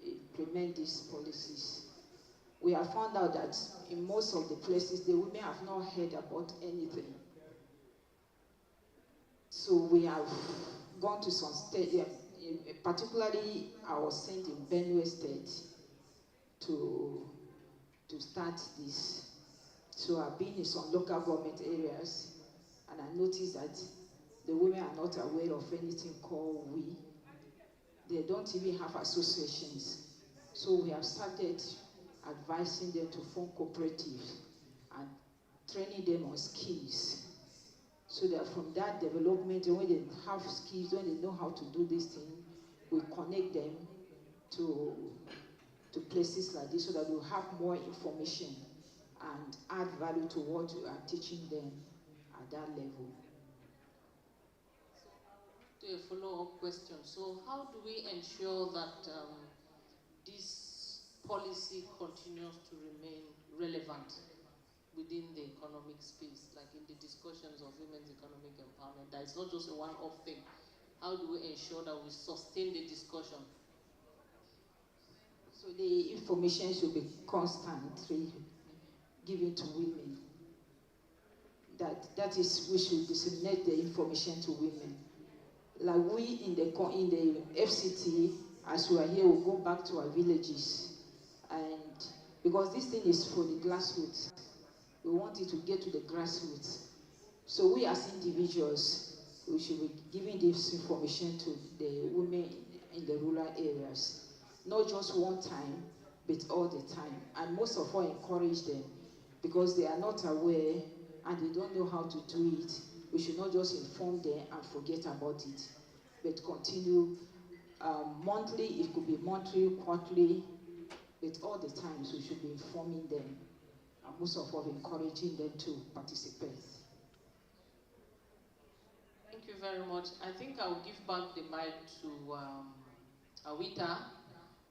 implement these policies. We have found out that in most of the places, the women have not heard about anything. So we have gone to some states, particularly I was sent in Benue State to start this. So I've been in some local government areas, and I noticed that the women are not aware of anything called we. They don't even have associations. So we have started advising them to form cooperatives and training them on skills. So that from that development, when they have skills, when they know how to do this thing, we connect them to places like this so that we'll have more information and add value to what you are teaching them at that level. To a follow-up question. So how do we ensure that this policy continues to remain relevant within the economic space, like in the discussions of women's economic empowerment, that it's not just a one-off thing. How do we ensure that we sustain the discussion? So the information should be constantly given to women. That is, we should disseminate the information to women. Like we in the FCT, as we are here, we'll go back to our villages, and because this thing is for the grassroots, we want it to get to the grassroots. So we as individuals, we should be giving this information to the women in the rural areas, not just one time, but all the time. And most of all, encourage them, because they are not aware and they don't know how to do it. We should not just inform them and forget about it, but continue monthly. It could be monthly, quarterly, but all the times we should be informing them, and most of all encouraging them to participate. Thank you very much. I think I'll give back the mic to Awita,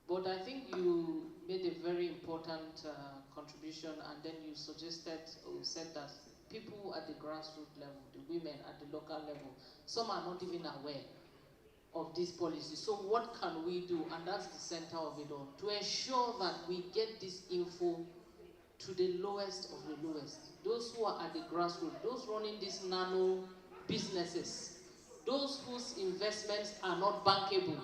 but I think you made a very important contribution, and then you suggested or said that people at the grassroots level, the women at the local level, some are not even aware of this policy. So what can we do? And that's the center of it all, to ensure that we get this info to the lowest of the lowest. Those who are at the grassroots, those running these nano businesses, those whose investments are not bankable,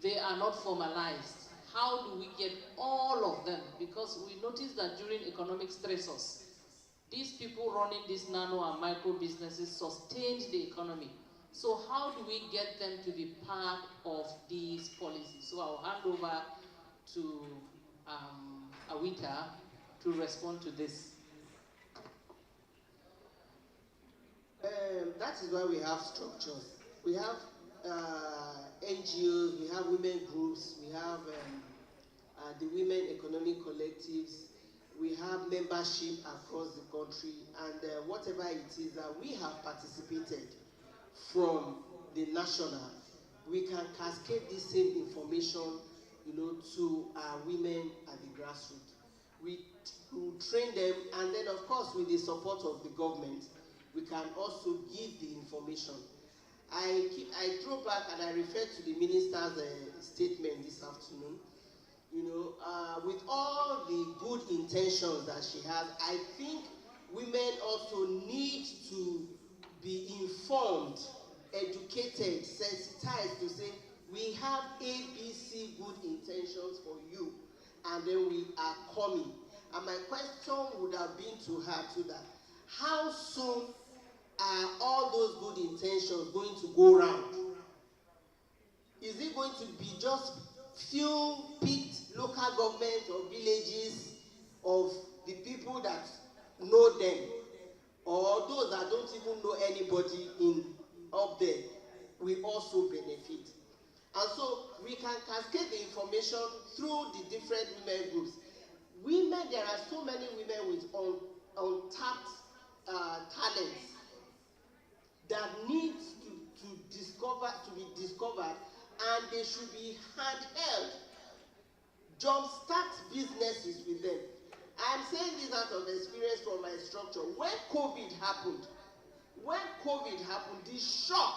they are not formalized. How do we get all of them? Because we notice that during economic stressors, these people running these nano and micro businesses sustained the economy. So how do we get them to be part of these policies? So I'll hand over to Awita to respond to this. That is why we have structures. We have NGOs, we have women groups, we have the women economic collectives, we have membership across the country, and whatever it is that we have participated from the national, we can cascade this same information, to our women at the grassroots. We train them, and then of course with the support of the government, we can also give the information. I throw back and I refer to the minister's statement this afternoon. With all the good intentions that she has, I think women also need to be informed, educated, sensitized to say, we have ABC good intentions for you, and then we are coming. And my question would have been to her too, that how soon are all those good intentions going to go round? Is it going to be just few picked local government or villages of the people that know them, or those that don't even know anybody up there will also benefit? And so we can cascade the information through the different women groups. Women, there are so many women with untapped talents that need to be discovered, and they should be handheld. Jumpstart businesses with them. I'm saying this out of experience from my structure. When COVID happened, the shock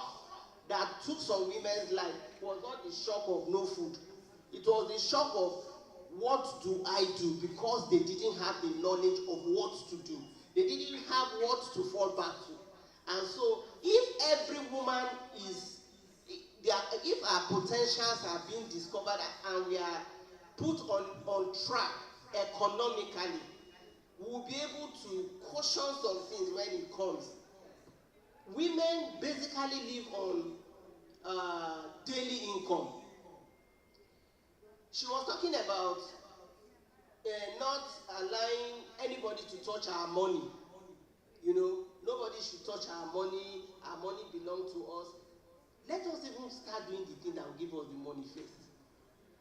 that took some women's life was not the shock of no food. It was the shock of, what do I do? Because they didn't have the knowledge of what to do. They didn't have what to fall back to. And so if every woman if our potentials are being discovered and we are put on track economically, we will be able to caution some things when it comes. Women basically live on daily income. She was talking about not allowing anybody to touch our money. Nobody should touch our money belongs to us. Let us even start doing the thing that will give us the money first.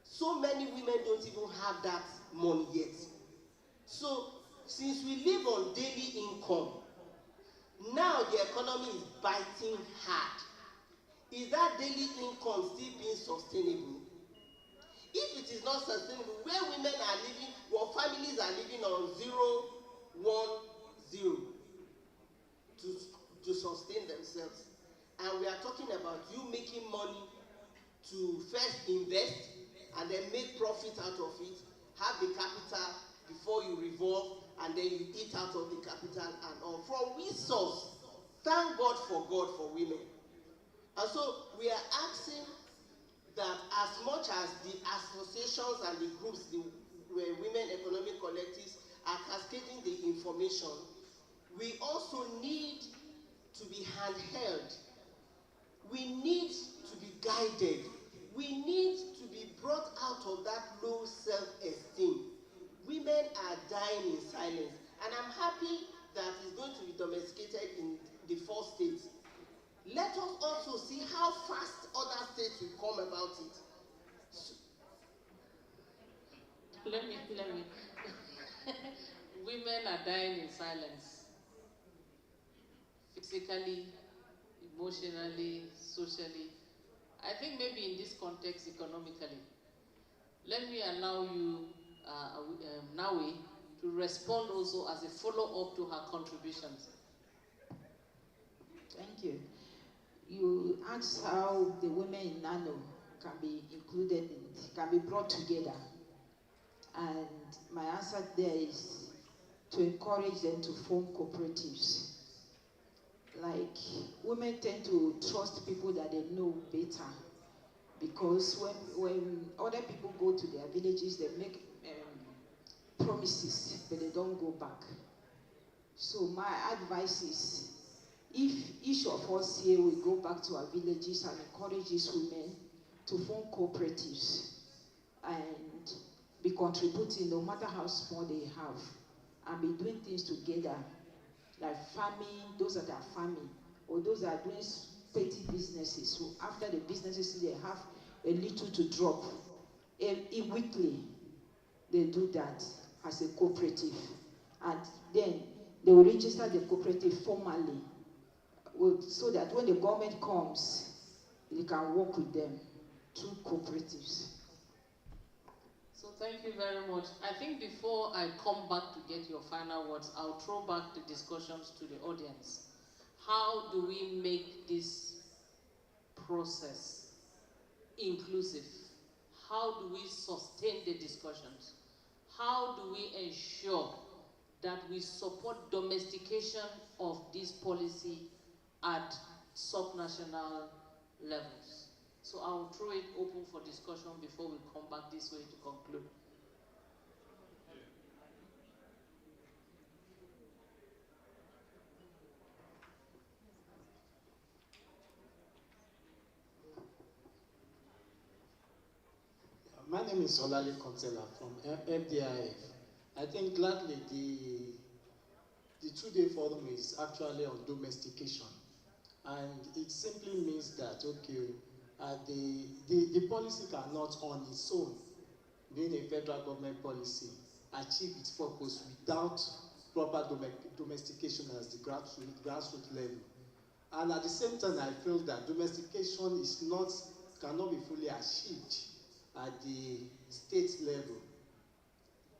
So many women don't even have that money yet. So since we live on daily income, now the economy is biting hard. Is that daily income still being sustainable? If it is not sustainable, where women are living, or families are living on zero to sustain themselves. And we are talking about you making money to first invest and then make profit out of it, have the capital before you revolve, and then you eat out of the capital and all. From which source? Thank God for women. And so we are asking that as much as the associations and the groups, the women economic collectives are cascading the information, we also need to be handheld. We need to be guided. We need to be brought out of that low self-esteem. Women are dying in silence. And I'm happy that it's going to be domesticated in the 4 states. Let us also see how fast other states will come about it. Let me. Women are dying in silence. Physically, emotionally, socially. I think maybe in this context, economically. Let me allow you, Nawe, to respond also as a follow-up to her contributions. Thank you. You asked how the women in Nano can be included, can be brought together. And my answer there is to encourage them to form cooperatives. Like, women tend to trust people that they know better, because when other people go to their villages, they make promises, but they don't go back. So my advice is, if each of us here will go back to our villages and encourage these women to form cooperatives and be contributing, no matter how small they have, and be doing things together, like farming, those that are farming, or those that are doing petty businesses. So after the businesses, they have a little to drop. Weekly, they do that as a cooperative. And then they will register the cooperative formally, so that when the government comes, they can work with them through cooperatives. So thank you very much. I think before I come back to get your final words, I'll throw back the discussions to the audience. How do we make this process inclusive? How do we sustain the discussions? How do we ensure that we support domestication of this policy at subnational levels? So I will throw it open for discussion before we come back this way to conclude. My name is Olali Kontela from FDIF. I think gladly the 2-day forum is actually on domestication. And it simply means that, okay, the policy cannot on its own, being a federal government policy, achieve its purpose without proper domestication as the grassroots level. And at the same time, I feel that domestication cannot be fully achieved at the state level.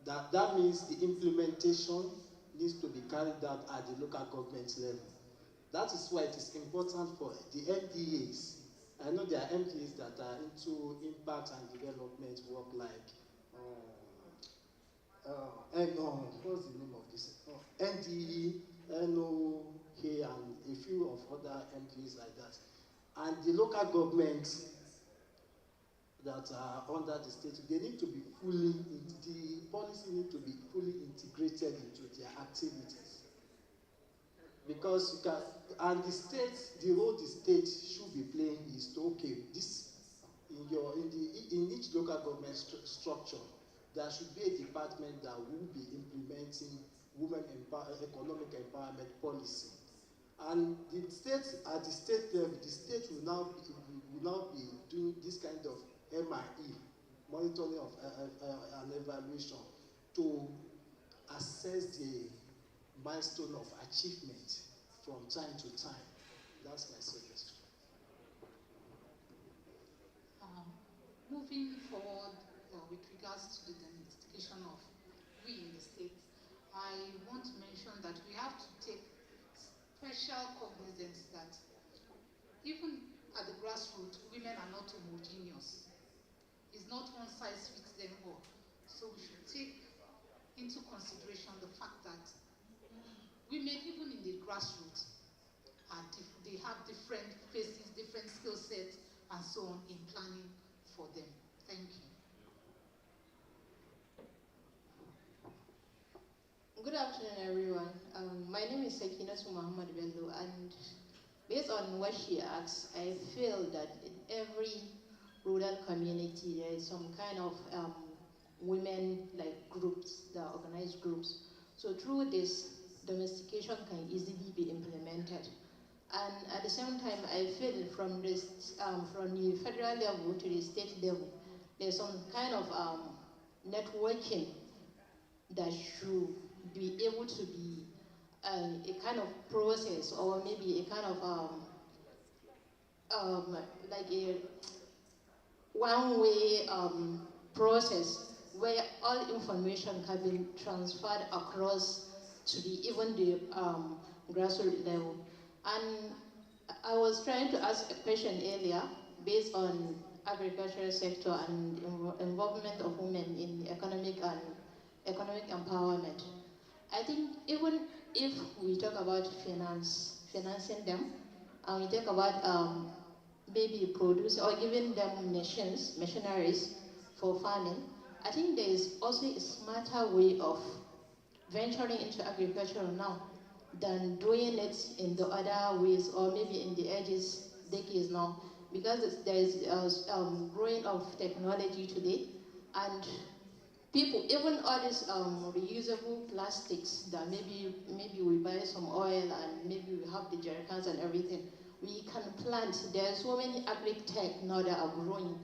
That means the implementation needs to be carried out at the local government level. That is why it is important for the MDAs. I know there are MDAs that are into impact and development work, like what's the name of this? NDE, NOK, and a few of other MDAs like that. And the local governments that are under the state, they need to be the policy need to be fully integrated into their activities. Because the role the state should be playing is to, okay, this in each local government structure, there should be a department that will be implementing economic empowerment policy. And the state, at the state level, the state will now be doing this kind of MIE, monitoring of and evaluation, to assess the milestone of achievement from time to time. That's my suggestion. Moving forward with regards to the domestication of we in the state, I want to mention that we have to take special cognizance that even at the grassroots, women are not homogeneous. It's not one size fits them all. So we should take into consideration the fact that women, even in the grassroots, they have different faces, different skill sets, and so on in planning for them. Thank you. Good afternoon, everyone. My name is Sekinatu Muhammad Bello, and based on what she asked, I feel that in every rural community there is some kind of women-like groups, the organized groups. So through this, domestication can easily be implemented. And at the same time, I feel from the federal level to the state level, there's some kind of networking that should be able to be a kind of process, or maybe a kind of like a one-way process where all information can be transferred across to even the grassroots level. And I was trying to ask a question earlier based on agricultural sector and involvement of women in economic empowerment. I think even if we talk about financing them, and we talk about maybe producing or giving them machineries for farming, I think there is also a smarter way of venturing into agriculture now than doing it in the other ways, or maybe in the decades now, because there is growing of technology today, and people, even all these reusable plastics that maybe we buy some oil and maybe we have the jerrycans and everything, we can plant. There are so many agri-tech now that are growing.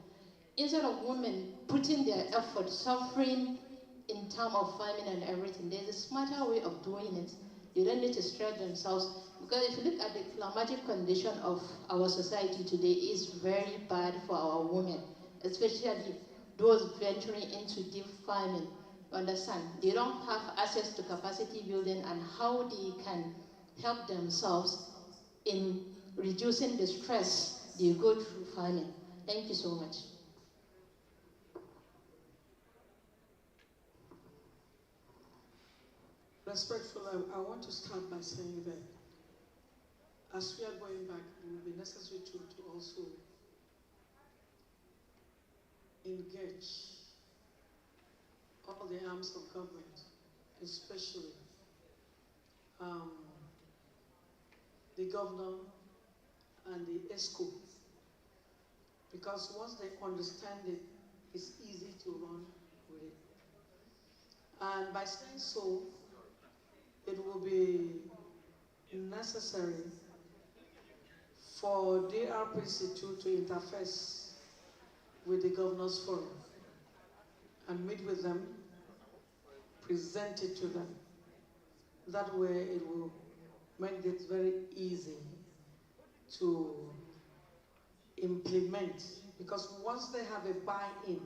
Instead of women putting their effort, suffering in terms of farming and everything, there's a smarter way of doing it. They don't need to stretch themselves, because if you look at the climatic condition of our society today, it's very bad for our women, especially those venturing into deep farming. You understand? They don't have access to capacity building and how they can help themselves in reducing the stress they go through farming. Thank you so much. Respectful, I want to start by saying that as we are going back, it will be necessary to also engage all the arms of government, especially the governor and the ESCO, because once they understand it, it's easy to run with it. And by saying so, it will be necessary for DRPC to interface with the Governors Forum and meet with them, present it to them. That way it will make it very easy to implement, because once they have a buy-in,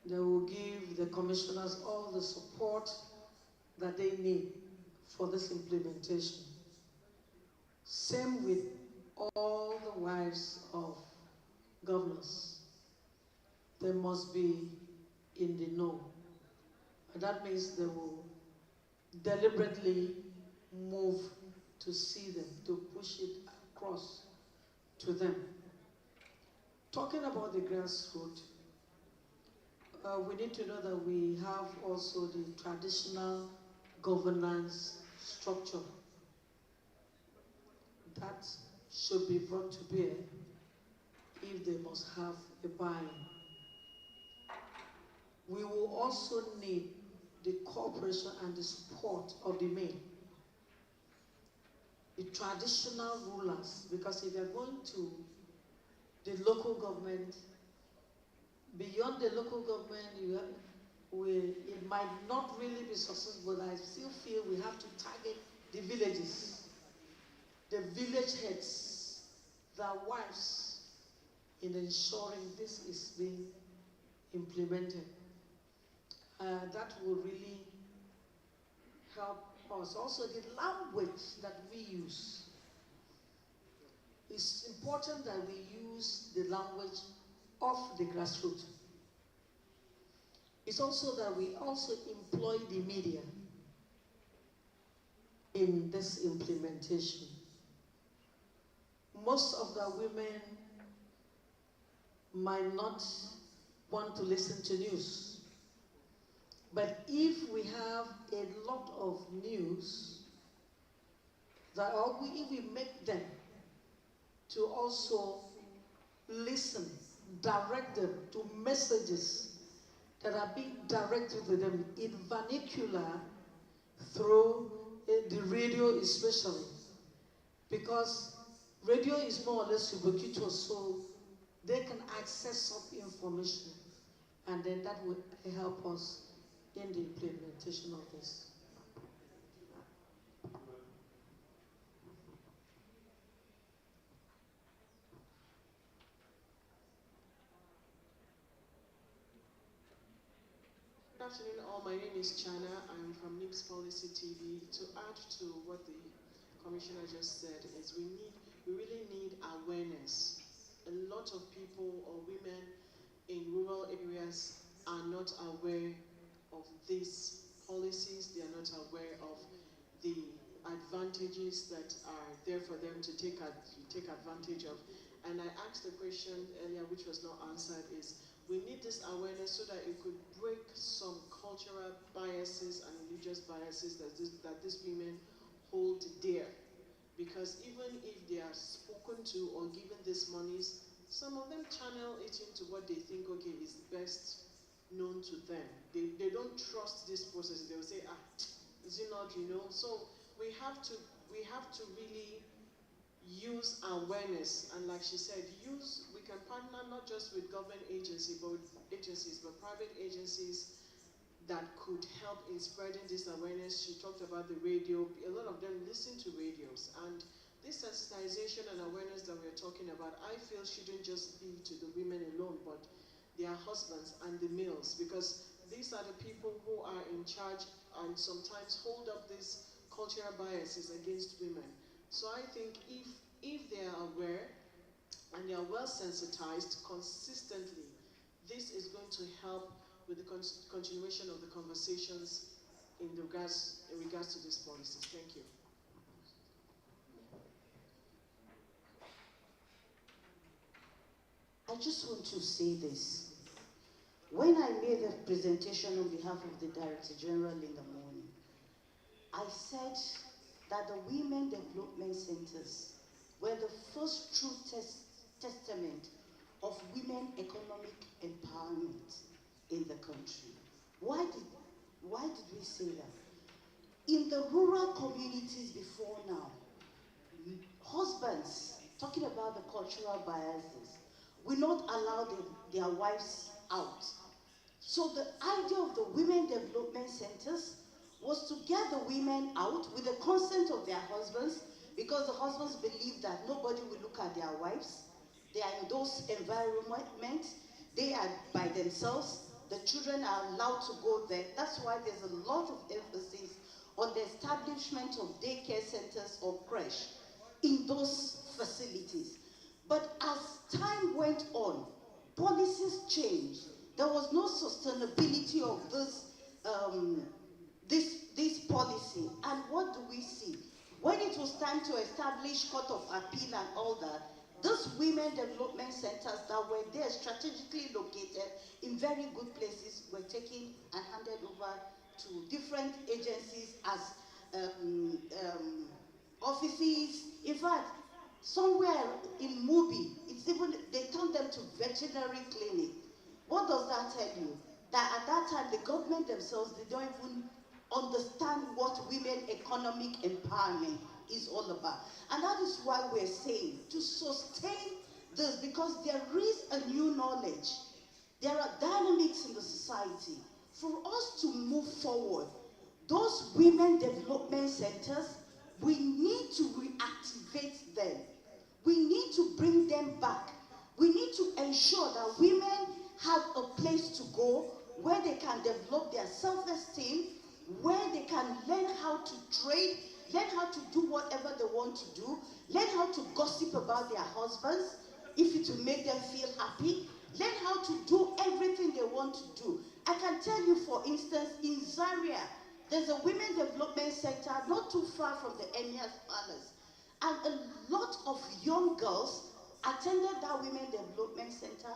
they will give the commissioners all the support that they need for this implementation. Same with all the wives of governors. They must be in the know. And that means they will deliberately move to see them, to push it across to them. Talking about the grassroots, we need to know that we have also the traditional governance structure that should be brought to bear if they must have a buy-in. We will also need the cooperation and the support of the men, the traditional rulers, because if you're going to the local government, beyond the local government, it might not really be successful, but I still feel we have to target the villages, the village heads, their wives, in ensuring this is being implemented. That will really help us. Also, the language that we use. It's important that we use the language of the grassroots. It's also that we also employ the media in this implementation. Most of the women might not want to listen to news. But if we have a lot of news, that if we make them to also listen, direct them to messages that are being directed to them in vernacular through the radio especially, because radio is more or less ubiquitous, so they can access some information, and then that will help us in the implementation of this. Good afternoon all, my name is Chana. I'm from NIPS Policy TV. To add to what the Commissioner just said is we really need awareness. A lot of people or women in rural areas are not aware of these policies. They are not aware of the advantages that are there for them to take advantage of. And I asked the question earlier, which was not answered, is we need this awareness so that it could break some cultural biases and religious biases that these women hold dear. Because even if they are spoken to or given these monies, some of them channel it into what they think, okay, is best known to them. They don't trust this process. They will say, is it not, you know? So we have to really use awareness, and like she said, we can partner not just with government agencies, but private agencies that could help in spreading this awareness. She talked about the radio. A lot of them listen to radios, and this sensitization and awareness that we're talking about, I feel shouldn't just be to the women alone, but their husbands and the males, because these are the people who are in charge and sometimes hold up these cultural biases against women. So I think if they are aware and they are well sensitized consistently, this is going to help with the continuation of the conversations in regards to these policies. Thank you. I just want to say this. When I made a presentation on behalf of the Director General in the morning, I said that the Women Development Centers were the first true testament of women economic empowerment in the country. Why did we say that? In the rural communities before now, husbands, talking about the cultural biases, will not allow their wives out. So the idea of the Women Development Centers was to get the women out with the consent of their husbands, because the husbands believe that nobody will look at their wives. They are in those environments. They are by themselves. The children are allowed to go there. That's why there's a lot of emphasis on the establishment of daycare centers or creche in those facilities. But as time went on, policies changed. There was no sustainability of this policy. And what do we see? When it was time to establish court of appeal and all that, those women development centers that were there strategically located in very good places were taken and handed over to different agencies as offices. In fact, somewhere in Mubi, they turned them to veterinary clinic. What does that tell you? That at that time, the government themselves, they don't even understand what women economic empowerment is all about. And that is why we're saying to sustain this, because there is a new knowledge. There are dynamics in the society. For us to move forward, those women development centers, we need to reactivate them. We need to bring them back. We need to ensure that women have a place to go where they can develop their self-esteem, where they can learn how to trade, learn how to do whatever they want to do, learn how to gossip about their husbands, if it will make them feel happy, learn how to do everything they want to do. I can tell you, for instance, in Zaria, there's a women development center not too far from the Emir's Palace. And a lot of young girls attended that women development center.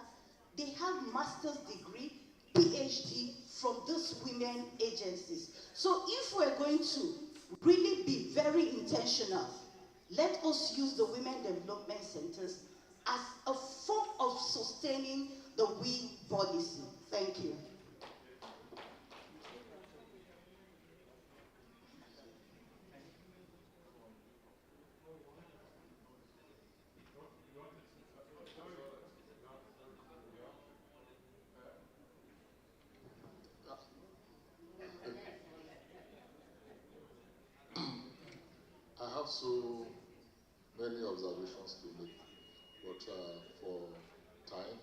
They have master's degree, PhD from these women agencies. So if we're going to really be very intentional, let us use the women development centers as a form of sustaining the we policy. Thank you. I have so many observations to make, but for time,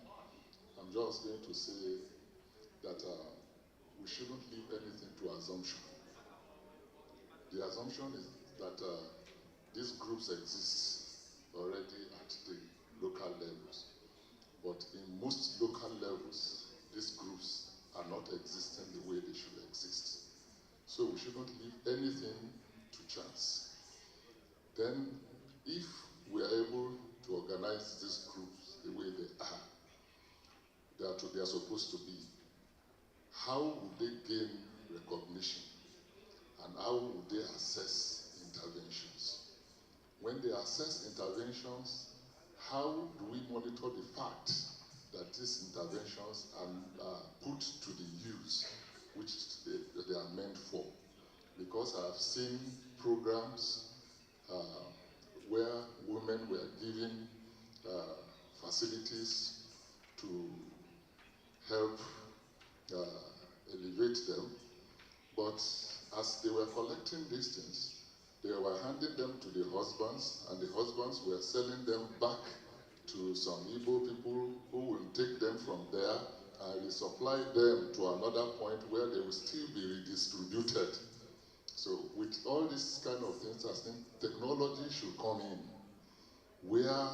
I'm just going to say that we shouldn't leave anything to assumption. The assumption is that these groups exist already at the local levels, but in most local levels, these groups are not existing the way they should exist. So we shouldn't leave anything to chance. Then, if we are able to organize these groups the way they are supposed to be, how would they gain recognition? And how would they assess interventions? When they assess interventions, how do we monitor the fact that these interventions are put to the use which they are meant for? Because I have seen programs where women were given facilities to help elevate them, but as they were collecting these things, they were handing them to the husbands, and the husbands were selling them back to some Igbo people who will take them from there and resupply them to another point where they will still be redistributed. So with all these kind of things, I think technology should come in where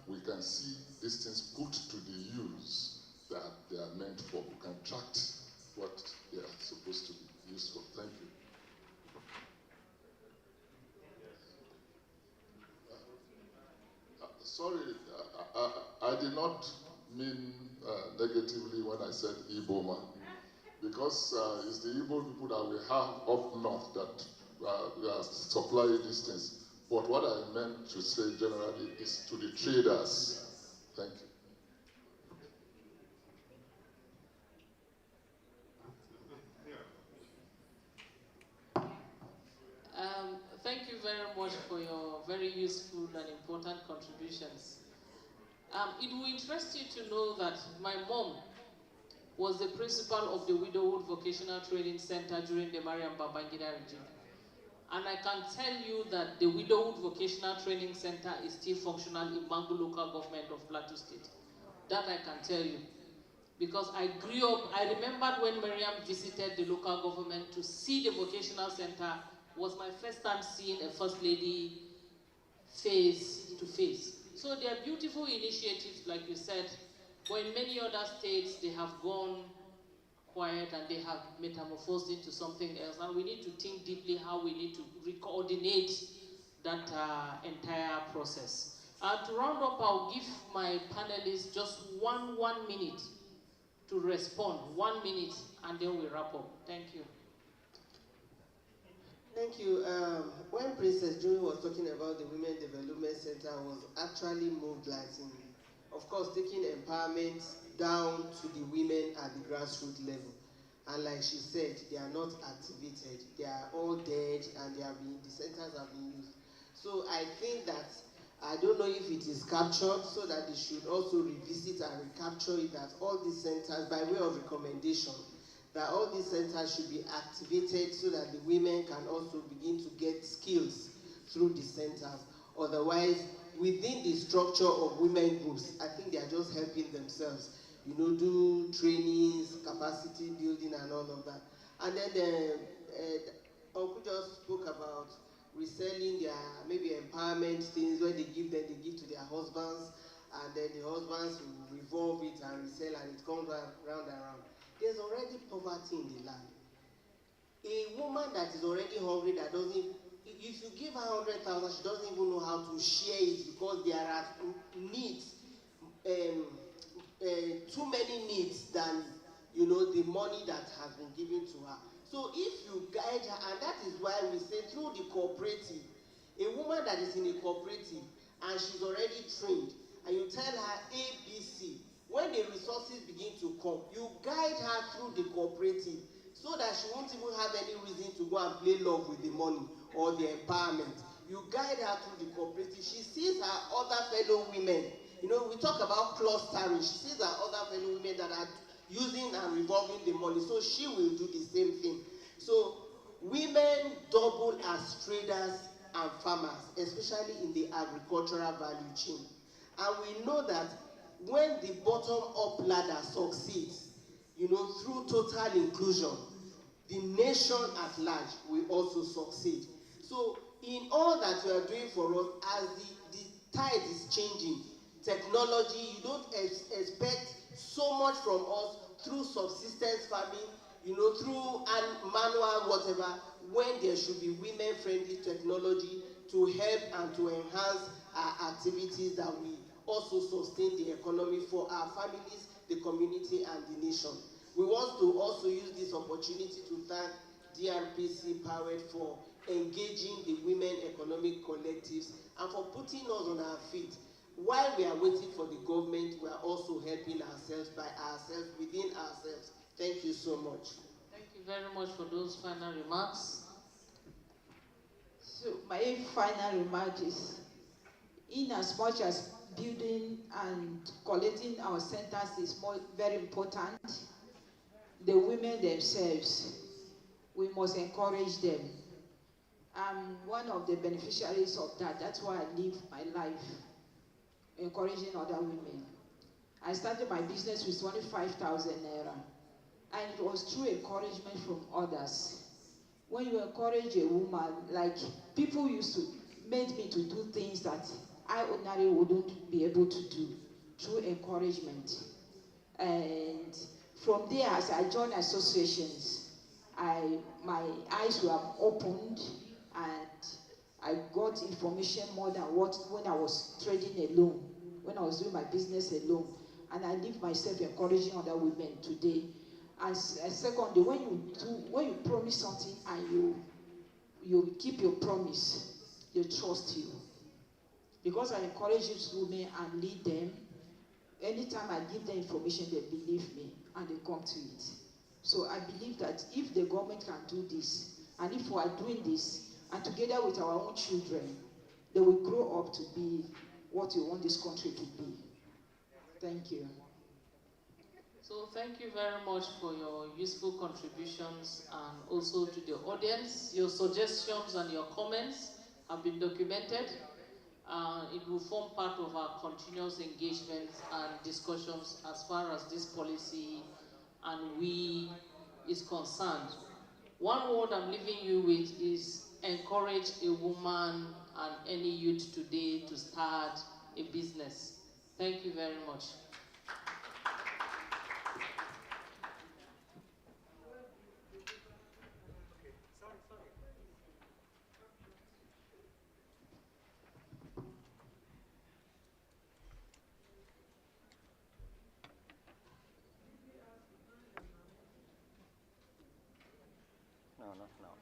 we can see these things put to the use that they are meant for. We can track what they are supposed to be used for. Thank you. Sorry, I did not mean negatively when I said Igbo, because it's the Igbo people that we have up north that supply these things. But what I meant to say generally is to the traders. Thank you. Thank you very much for your very useful and important contributions. It will interest you to know that my mom was the principal of the Widowhood Vocational Training Center during the Mariam Babangida regime. And I can tell you that the Widowhood Vocational Training Center is still functional in Mangu local government of Plateau State. That I can tell you. Because I grew up, I remembered when Mariam visited the local government to see the vocational center. Was my first time seeing a First Lady face to face. So they are beautiful initiatives, like you said, but in many other states, they have gone quiet and they have metamorphosed into something else. And we need to think deeply how we need to coordinate that entire process. To round up, I'll give my panelists just one minute to respond. 1 minute, and then we wrap up. Thank you. Thank you. When Princess Jumi was talking about the Women Development Center, I was actually moved, like, of course, taking empowerment down to the women at the grassroots level. And like she said, they are not activated. They are all dead, and the centers have been used. So I think that, I don't know if it is captured, so that they should also revisit and recapture it at all these centers by way of recommendation, that all these centers should be activated so that the women can also begin to get skills through the centers. Otherwise, within the structure of women groups, I think they are just helping themselves, do trainings, capacity building and all of that. And then Uncle just spoke about reselling their maybe empowerment things where they give to their husbands, and then the husbands will revolve it and resell, and it comes round and round. There's already poverty in the land. A woman that is already hungry, that doesn't, if you give her 100,000, she doesn't even know how to share it, because there are needs, too many needs than, you know, the money that has been given to her. So if you guide her, and that is why we say through the cooperative, a woman that is in a cooperative and she's already trained, and you tell her ABC, when the resources begin to come, you guide her through the cooperative, so that she won't even have any reason to go and play love with the money or the empowerment. You guide her through the cooperative. She sees her other fellow women. You know, we talk about clustering. She sees her other fellow women that are using and revolving the money, so she will do the same thing. So women double as traders and farmers, especially in the agricultural value chain. And we know that when the bottom-up ladder succeeds, you know, through total inclusion, the nation at large will also succeed. So in all that we are doing for us, as the tide is changing, technology, you don't expect so much from us through subsistence farming, you know, through manual whatever, when there should be women-friendly technology to help and to enhance our activities that we also sustain the economy for our families, the community, and the nation. We want to also use this opportunity to thank DRPC Powered for engaging the women economic collectives and for putting us on our feet. While we are waiting for the government, we are also helping ourselves by ourselves, within ourselves. Thank you so much. Thank you very much for those final remarks. So my final remark is, in as much as building and collecting our centers is very important, the women themselves, we must encourage them. I'm one of the beneficiaries of that. That's why I live my life, encouraging other women. I started my business with 25,000 naira, and it was through encouragement from others. When you encourage a woman, like people used to make me to do things that I ordinarily wouldn't be able to do, through encouragement. And from there, as I joined associations, my eyes were opened, and I got information more than when I was trading alone, when I was doing my business alone. And I leave myself encouraging other women today. And secondly, when you promise something and you keep your promise, they trust you. Because I encourage these women and lead them, anytime I give them information, they believe me and they come to it. So I believe that if the government can do this, and if we are doing this, and together with our own children, they will grow up to be what we want this country to be. Thank you. So thank you very much for your useful contributions, and also to the audience. Your suggestions and your comments have been documented. It will form part of our continuous engagements and discussions as far as this policy and we is concerned. One word I'm leaving you with is encourage a woman and any youth today to start a business. Thank you very much. No, not now.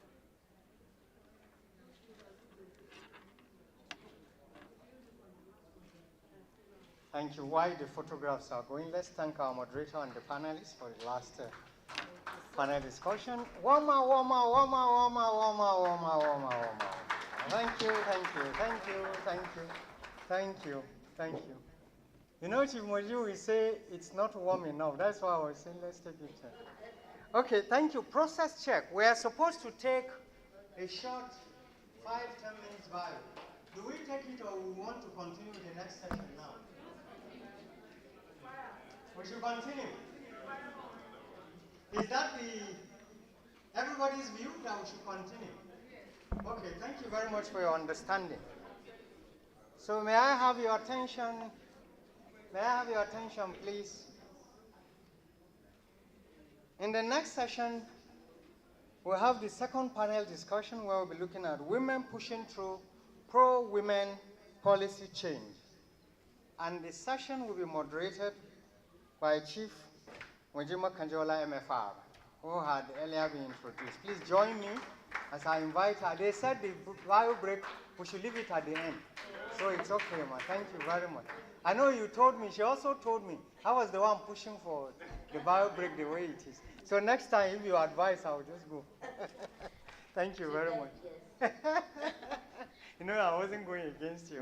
Thank you. While the photographs are going, let's thank our moderator and the panelists for the last panel discussion. Warmer. Thank you. You know, Chief Moju, we say it's not warm enough. That's why I was saying let's take it. Okay, thank you. Process check. We are supposed to take a short 5-10 minutes by. Do we take it, or we want to continue the next session now? We should continue. Is that the everybody's view that we should continue? Okay, thank you very much for your understanding. So may I have your attention? May I have your attention, please? In the next session, we'll have the second panel discussion where we'll be looking at women pushing through pro-women policy change. And the session will be moderated by Chief Mwajima Kanjola MFR, who had earlier been introduced. Please join me as I invite her. They said the bio break, we should leave it at the end. So it's okay, ma. Thank you very much. I know you told me, she also told me, I was the one pushing for the bio break the way it is. So next time, if you advise, I'll just go. Thank you very much. You know, I wasn't going against you.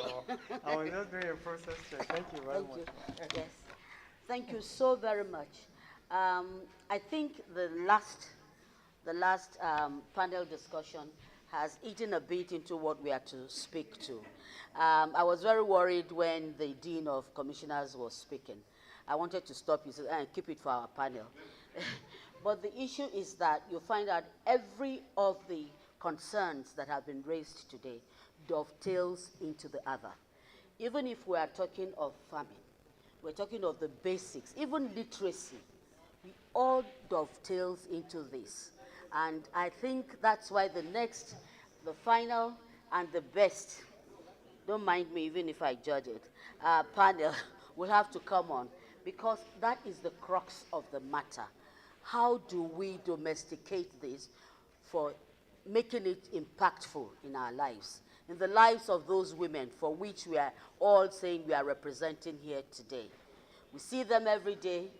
I was just doing a process check. Thank you very much. Yes. Thank you so very much. I think the last panel discussion has eaten a bit into what we are to speak to. I was very worried when the Dean of Commissioners was speaking. I wanted to stop you and keep it for our panel. But the issue is that you find out every of the concerns that have been raised today dovetails into the other. Even if we are talking of farming, we're talking of the basics, even literacy, all dovetails into this. And I think that's why the final and the best, don't mind me even if I judge it, panel will have to come on, because that is the crux of the matter. How do we domesticate this for making it impactful in our lives, in the lives of those women for which we are all saying we are representing here today? We see them every day.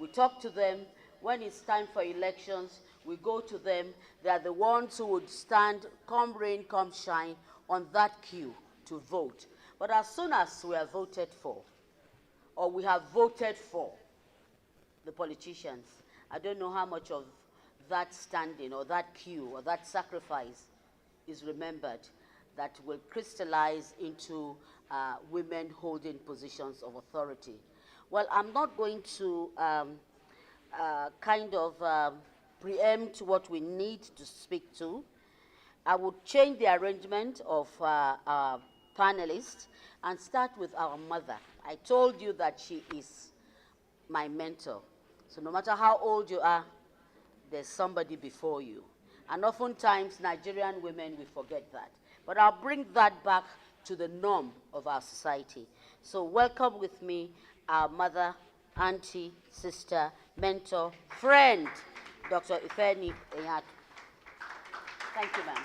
We talk to them. When it's time for elections, we go to them. They are the ones who would stand, come rain, come shine, on that queue to vote. But as soon as we are voted for, or we have voted for the politicians, I don't know how much of that standing or that queue or that sacrifice is remembered that will crystallize into women holding positions of authority. Well, I'm not going to preempt what we need to speak to. I would change the arrangement of our panelists and start with our mother. I told you that she is my mentor. So no matter how old you are, there's somebody before you. And oftentimes, Nigerian women, we forget that. But I'll bring that back to the norm of our society. So welcome with me our mother, auntie, sister, mentor, friend, Dr. Ifeni Enyat. Thank you, ma'am.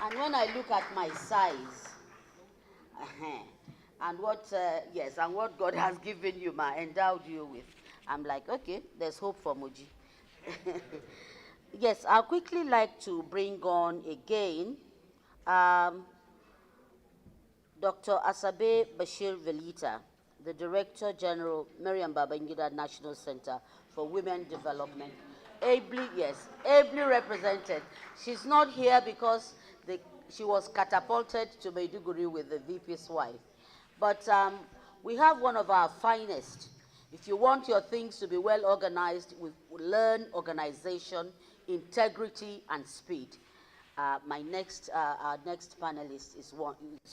And when I look at my size, and what, and what God has given you, endowed you with, I'm like, okay, there's hope for Moji. Yes, I'll quickly like to bring on again Dr. Asabe Bashir Velita, the Director General, Miriam Babangida National Center for Women Development. Ably represented. She's not here because she was catapulted to Maiduguri with the VP's wife. But we have one of our finest. If you want your things to be well organized, we learn organization, integrity, and speed. Our next panelist is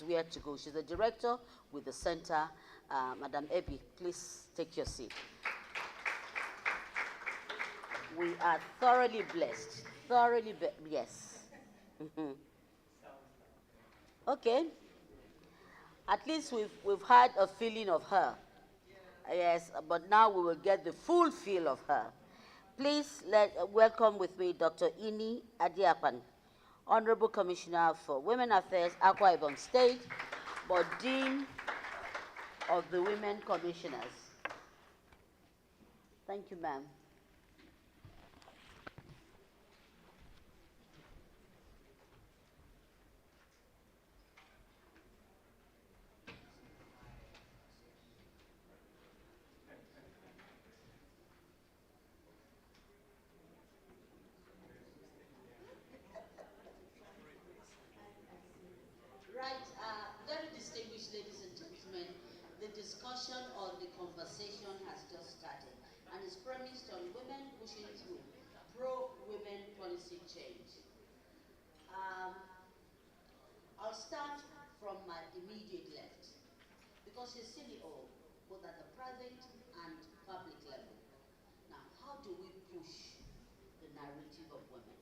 where to go. She's the director with the center. Madam Ebi, please take your seat. We are thoroughly blessed. Yes. Okay. At least we've had a feeling of her. Yes, but now we will get the full feel of her. Please welcome with me Dr. Ini Adiapan, Honorable Commissioner for Women Affairs, Akwa Ibom State, but Dean of the Women Commissioners. Thank you, ma'am. Very distinguished ladies and gentlemen, the discussion or the conversation has just started and is premised on policy change. I'll start from my immediate left, because you've seen it all, both at the private and public level. Now, how do we push the narrative of women?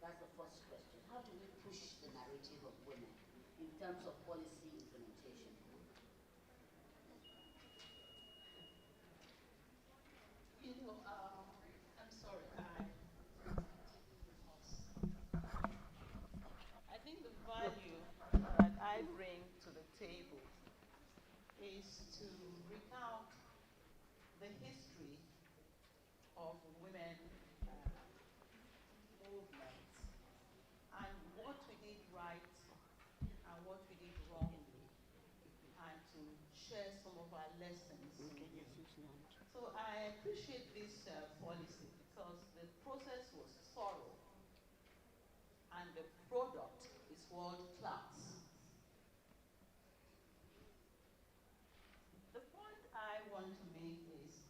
That's the first question. How do we push the narrative of women in terms of policy implementation? You know, I'm sorry, I think the value that I bring to the table is to recount the history of women movements and what we did right and what we did wrongly, and to share some of our lessons. So I appreciate this policy because the process was thorough and the product is world class. The point I want to make is,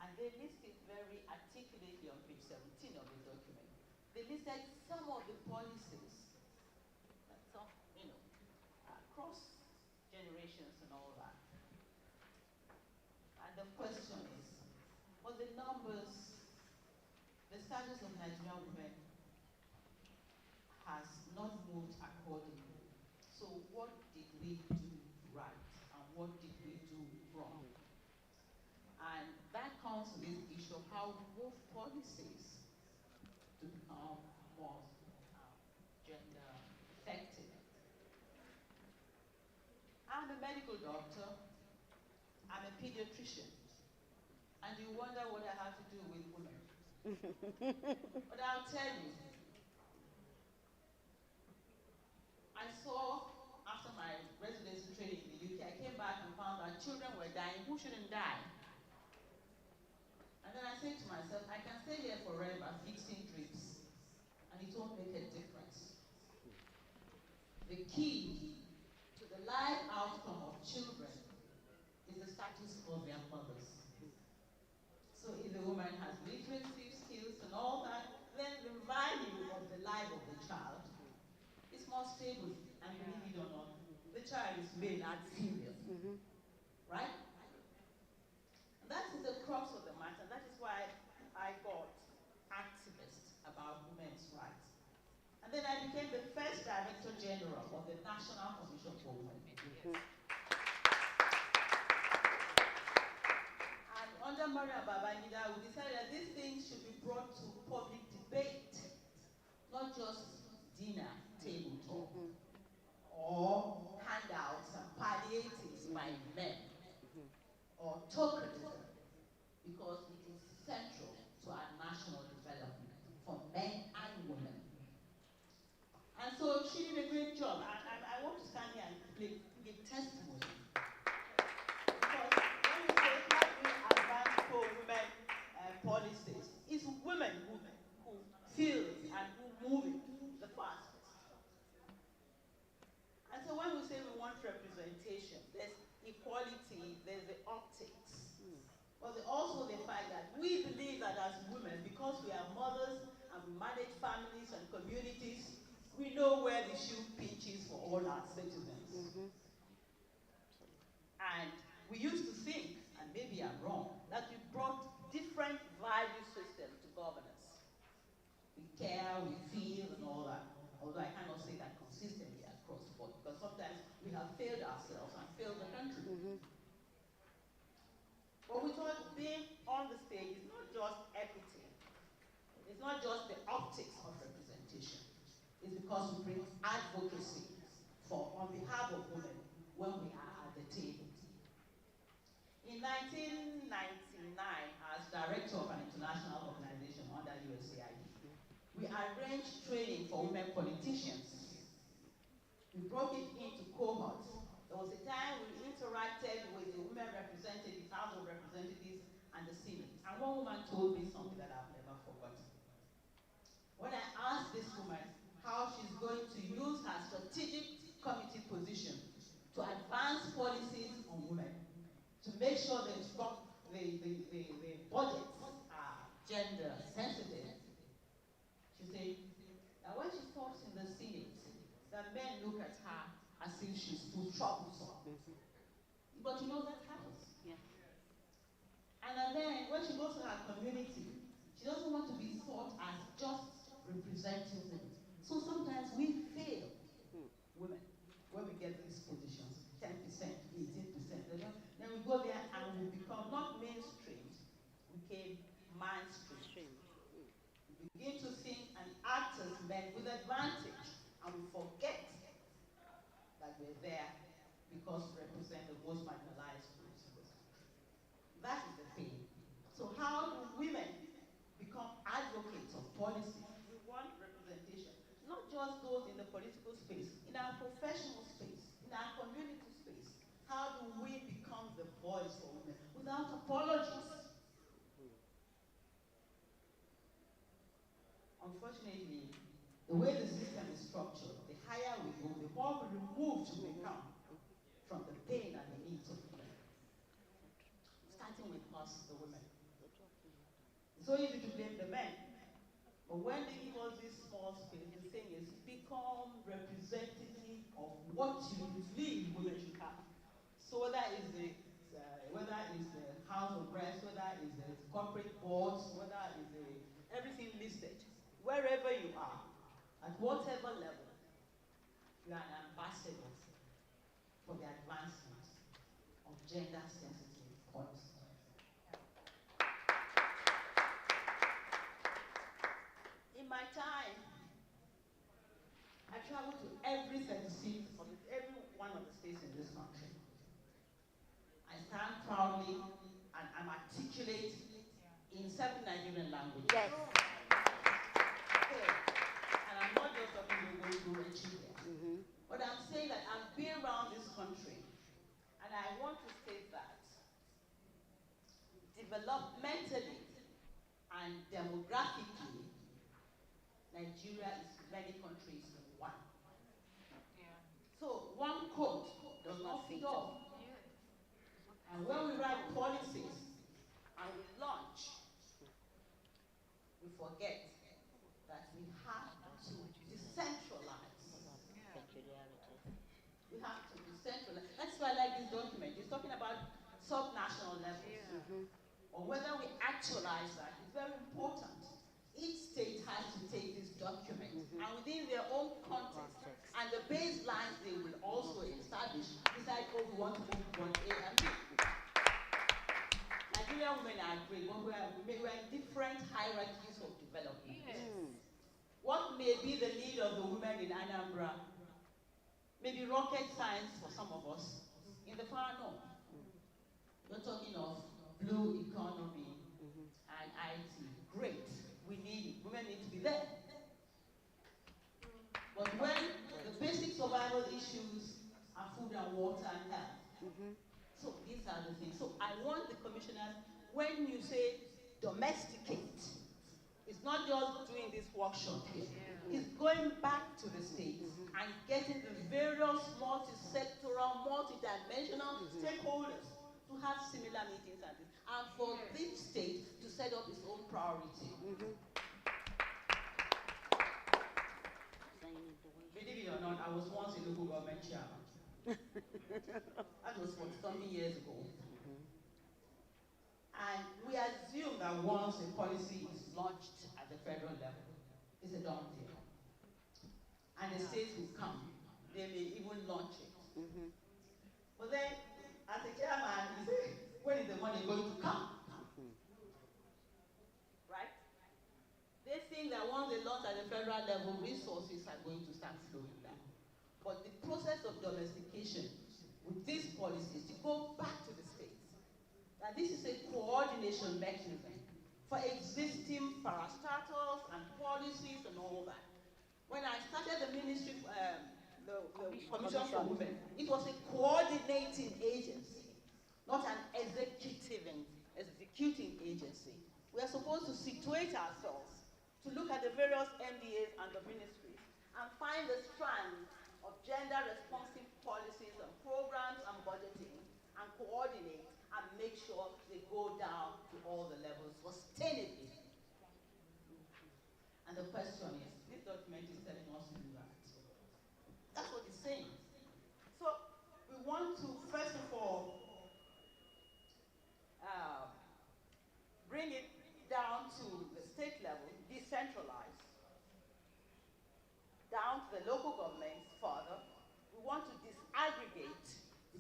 and they list it very articulately on page 17 of the document, they listed some of the policies that some, across generations and all that. And the question is, well, the numbers, the status of Nigerian women has not moved accordingly. So what did we do right and what did we do wrong? And that comes to this issue of how we move policies to become more gender effective. I'm a medical doctor, I'm a pediatrician, and you wonder what I have to do with women. But I'll tell you, I saw, after my residency training in the UK, I came back and found that children were dying who shouldn't die. And then I said to myself, I can stay here forever fixing drips, and it won't make a difference. The key to the life outcome of children is the status of their mothers. So if the woman has literacy skills and all that, then the value of the life of the child is more stable. And believe it or not, the child is male and female. Right? And that is the crux of the matter. That is why I got activist about women's rights. And then I became the first Director General of the National Commission for Women. And under Maria Babangida, we decided that these things should be brought to public debate, not just dinner table talk, or handouts and palliatives by men, or tokenism, because it is central to our national development for men and women. And so she did a great job. I want to stand here and give testimony. Because when we say how do we advance pro-women policies, it's women who feel and who move it the fastest. And so when we say we want representation, there's equality, there's the optics. But also the fact that we believe that as women, because we are mothers and we manage families and communities, we know where the shoe pinches for all our citizens. And we used to think, and maybe I'm wrong, that we brought different value systems to governance. We care, we feel, and all that. Although I cannot say that consistently across the board, because sometimes we have failed ourselves and failed the country. But we thought being on the stage is not just equity. It's not just the optics of representation. It's because we bring advocacy on behalf of women when we are at the table. In 1999, as director of an international organization under USAID, we arranged training for women politicians. We broke it into cohorts. There was a time we interacted with the women representatives, House of Representatives, and the Senate. And one woman told me something that I've never forgotten. When I asked this woman how she's going to use her strategic committee position to advance policies on women, to make sure that the budgets are gender sensitive, that men look at her as if she's too troublesome. But you know that happens. Yeah. And then when she goes to her community, she doesn't want to be thought as just representing women. So sometimes we fail women when we get these positions, 10%, 18%. Then we go there and we become not mainstream, we became mainstream. We begin to think and act as men with advantage, and we forget that we're there because we represent the most marginalized groups in this country. That is the thing. So how do women become advocates of policy? We want representation, not just those in the political space, in our professional space, in our community space. How do we become the voice for women without apologies? Unfortunately, the way the system is structured, the higher we go, the more we remove to become from the pain and the needs of women. Starting with us, the women. It's so easy to blame the men. But when they give us this small space, the thing is, become representative of what you believe women should have. So whether it's the House of Reps, whether it's the corporate boards, whether it's everything listed, wherever you are, at whatever level, you are an ambassador for the advancement of gender-sensitive policy. In my time, I traveled to every one of the states in this country. I stand proudly and I'm articulate in 7 Nigerian languages. Yes. Okay. And I'm not just talking to Nigeria. But I'm saying that I've been around this country, and I want to state that developmentally and demographically, Nigeria is many countries in one. Yeah. So one coat does not fit all. And when we write policies and we launch, we forget that we have to decentralize. We have to decentralize. That's why I like this document. It's talking about sub-national levels. Or whether we actualize that is very important. Each state has to take this document and within their own context and the baselines they will also establish decide what we want to move from A and B. Nigerian women are great, but we are in different hierarchies of development. Yes. What may be the need of the women in Anambra? Maybe rocket science for some of us in the far north. We're talking of blue economy and IT. Great. We need it. Women need to be there. But when the basic survival issues are food and water and health, so these are the things. So I want the commissioners, when you say domesticate, it's not just doing this workshop here. It's going back to the states and getting the various multi-sectoral, multi-dimensional stakeholders to have similar meetings and for this state to set up its own priority. Believe it or not, I was once a local government chairman. That was 40-something years ago. And we assume that once a policy is launched at the federal level, it's a done deal. And the states will come. They may even launch it. But then, as a chairman, you say, when is the money going to come? Right? They think that once they launch at the federal level, resources are going to start flowing down. But the process of domestication with these policies to go back to the states, that this is a coordination mechanism for existing parastatals and policies and all that. When I started the ministry, the Commission for Women, it was a coordinating agency, not an executing agency. We are supposed to situate ourselves to look at the various MDAs and the ministries and find the strands of gender-responsive policies and programs and budgeting and coordinate and make sure they go down to all the levels sustainably. And the question is, this document is telling us to do that.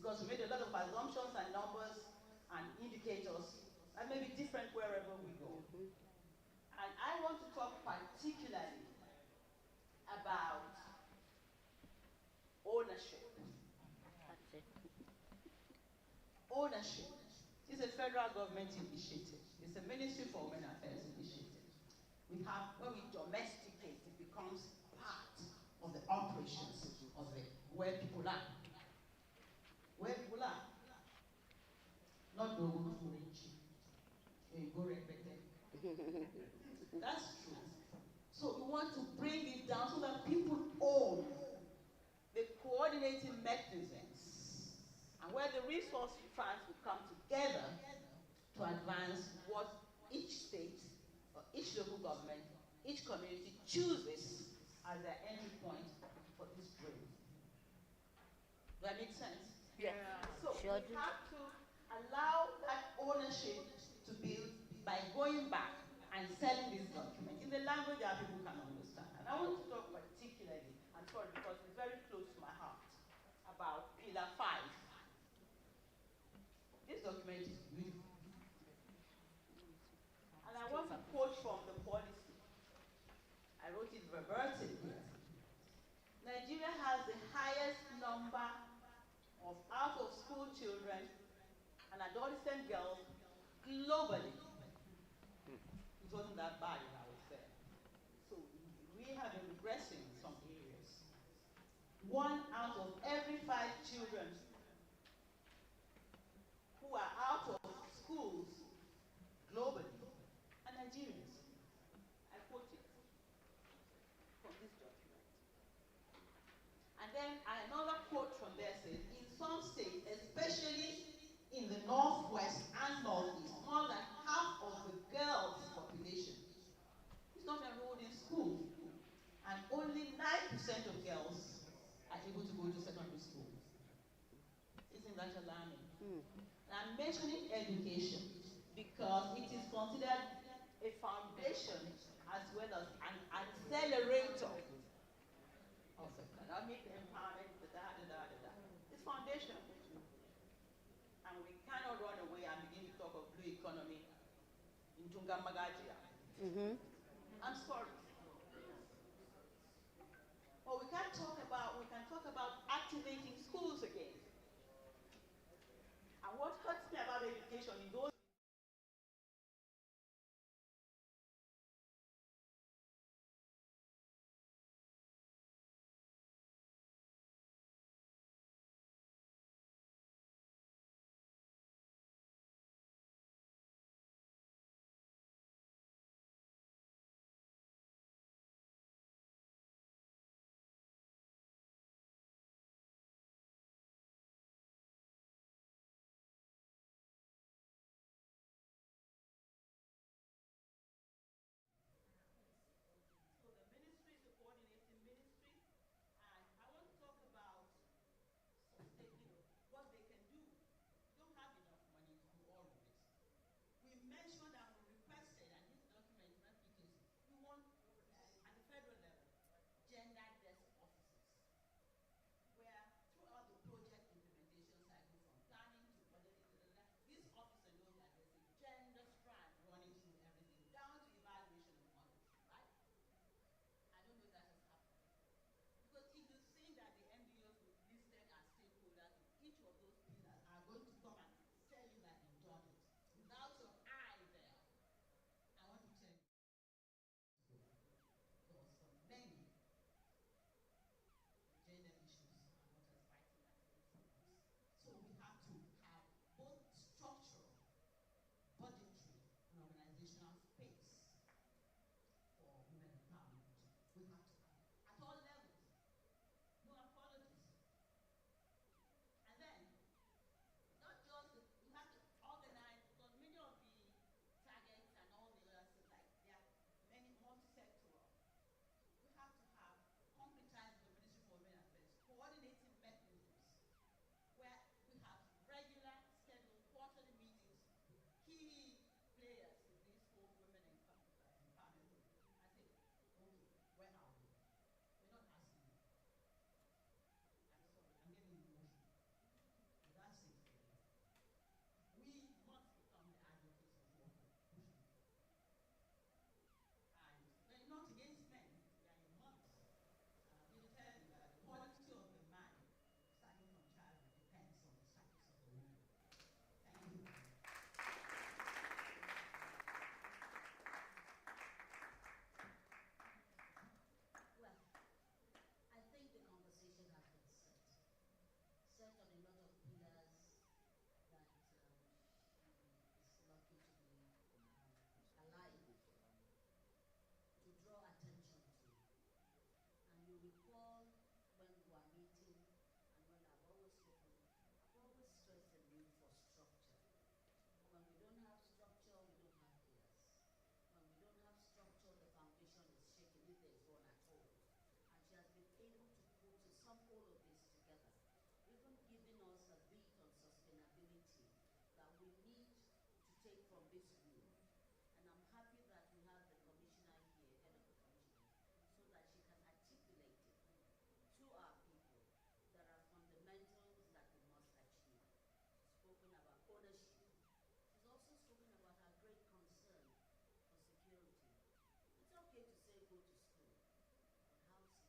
because we made a lot of assumptions and numbers and indicators that may be different wherever we go. And I want to talk particularly about ownership. Ownership is a federal government initiative. It's a Ministry for Women Affairs initiative. When we domesticate, it becomes part of the operations of where people are. Where people are. Not the old rich. That's true. So we want to bring it down so that people own the coordinating mechanisms and where the resource funds will come together to advance what each state or each local government, each community chooses as their entry point for this dream. Does that make sense? Yes. So Sure we have to allow that ownership to build by going back and selling this document in the language that people can understand. And I want to talk particularly, and sorry, because it's very close to my heart, about Pillar 5. This document is beautiful. And I want to quote from the policy. I wrote it verbatim here. Nigeria has the highest number of out-of-school children and adolescent girls globally. It wasn't that bad when I was there. So we have been regressing in some areas. 1 out of every 5 children who are out of schools globally are Nigerians. I quote it from this document. And then another quote from there says, in some states, especially in the northwest and northeast, more than half of the girls' population is not enrolled in school. And only 9% of girls are able to go to secondary school. Isn't that alarming? And I'm mentioning education because it is considered a foundation as well as an accelerator of economic empowerment, It's foundational. And we cannot run away and begin to talk of blue economy in Tungamagagia. I'm sorry. But we can talk about activating schools again. And what hurts me about education in those this room. And I'm happy that we have the commissioner here, head of the commissioner, so that she can articulate it to our people. There are fundamentals that we must achieve. She's spoken about ownership. She's also spoken about her great concern for security. It's okay to say go to school, but how secure is the environment?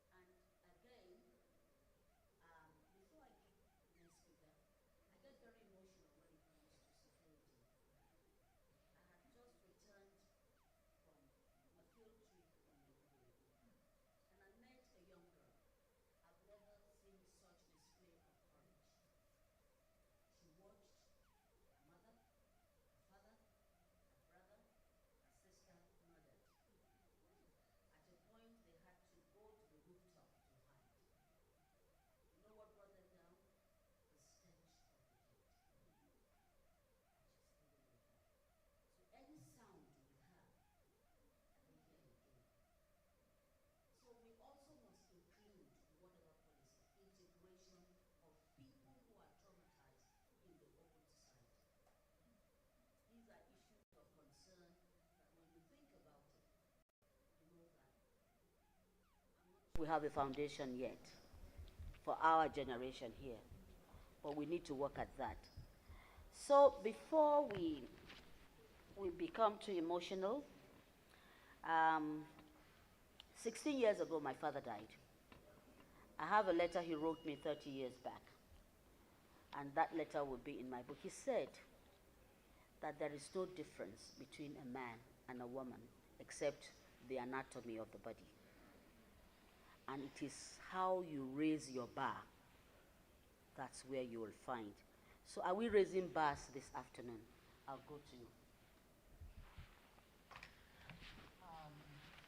And again, before I give the next speaker, I get very emotional when it comes to security. I had just returned from a field trip in Maiduguri, and I met a young girl. I've never seen such display of courage. She watched her mother, her father, her brother, her sister murdered. At a point, they had to go to the rooftop to hide. You know what brought them down? The stench of the hate. And she's living with that. So any sound with her, I don't hear again. So we also must include, whatever policy, integration of people who are traumatized in the open society. These are issues of concern that when you think about it, you know that we have a foundation yet for our generation here, but we need to work at that. So before we become too emotional, 16 years ago my father died. I have a letter he wrote me 30 years back, and that letter will be in my book. He said that there is no difference between a man and a woman except the anatomy of the body. And it is how you raise your bar. That's where you will find. So are we raising bars this afternoon? I'll go to you.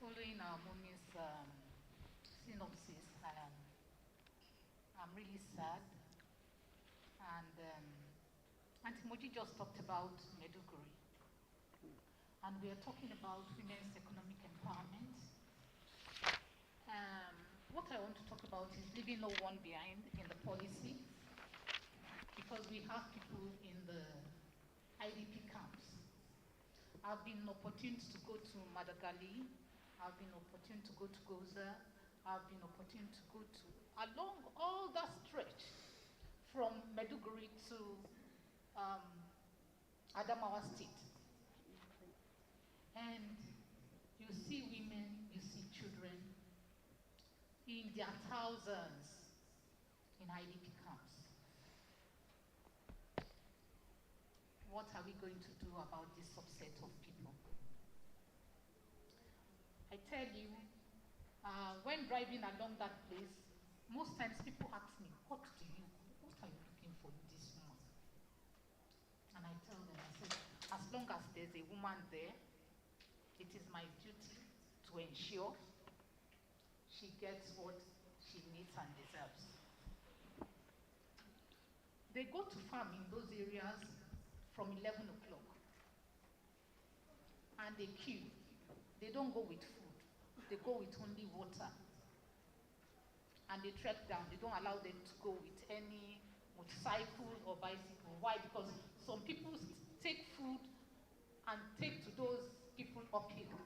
Following our mommy's synopsis, I'm really sad. And Auntie Moji just talked about Maiduguri. And we are talking about women's economic empowerment. What I want to talk about is leaving no one behind in the policy, because we have people in the IDP camps. I've been opportune to go to Madagali, I've been opportune to go to Goza, I've been opportune to go to, along all that stretch from Maiduguri to Adamawa State. And you see women, you see children in their thousands in IDP camps. What are we going to do about this subset of people? I tell you, when driving along that place, most times people ask me, what are you looking for this woman? And I tell them, I say, as long as there's a woman there, it is my duty to ensure she gets what she needs and deserves. They go to farm in those areas from 11 o'clock. And they queue. They don't go with food. They go with only water. And they trek down. They don't allow them to go with any motorcycle or bicycle. Why? Because some people take food and take to those people uphill.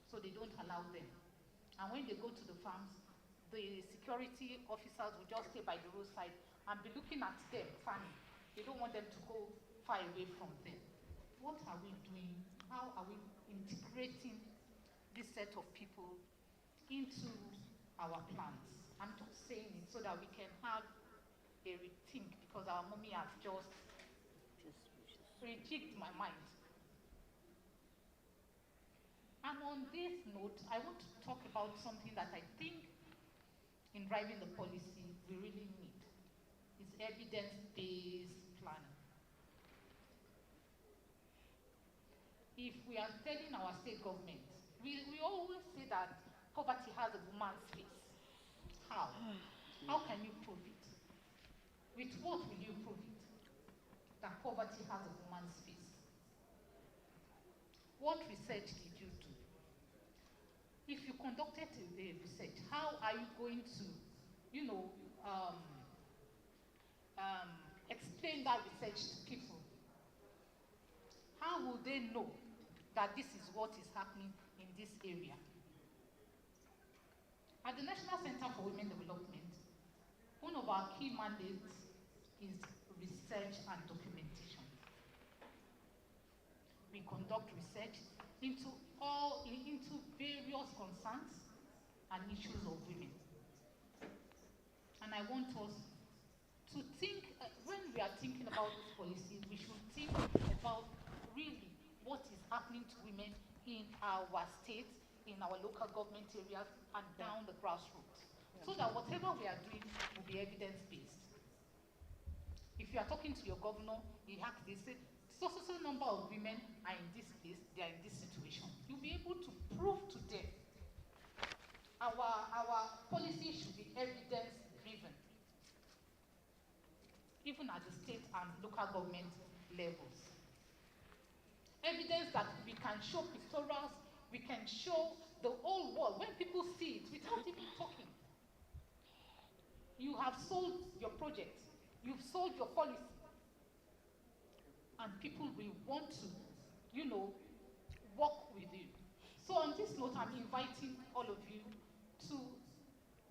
So they don't allow them. And when they go to the farms, the security officers will just stay by the roadside and be looking at them farming. They don't want them to go far away from them. What are we doing? How are we integrating this set of people into our plans? I'm just saying it so that we can have a rethink, because our mommy has just rejigged my mind. And on this note, I want to talk about something that I think in driving the policy we really need. It's evidence-based planning. If we are telling our state government, we always say that poverty has a woman's face. How? How can you prove it? With what will you prove it? That poverty has a woman's face. What research did you do? If you conducted a research, how are you going to, explain that research to people? how will they know that this is what is happening in this area? At the National Center for Women Development, one of our key mandates is research and documentation. We conduct research into various concerns and issues of women. And I want us to think, when we are thinking about this policy, we should think about really what is happening to women in our state, in our local government areas, and down the grassroots. So that whatever we are doing will be evidence-based. If you are talking to your governor, they say, so number of women are in this place, they are in this situation. You'll be able to prove to them. Our policy should be evidence-driven, even at the state and local government levels. Evidence that we can show pictorials, we can show the whole world, when people see it without even talking. You have sold your project, you've sold your policy, and people will want to, work with you. So on this note, I'm inviting all of you to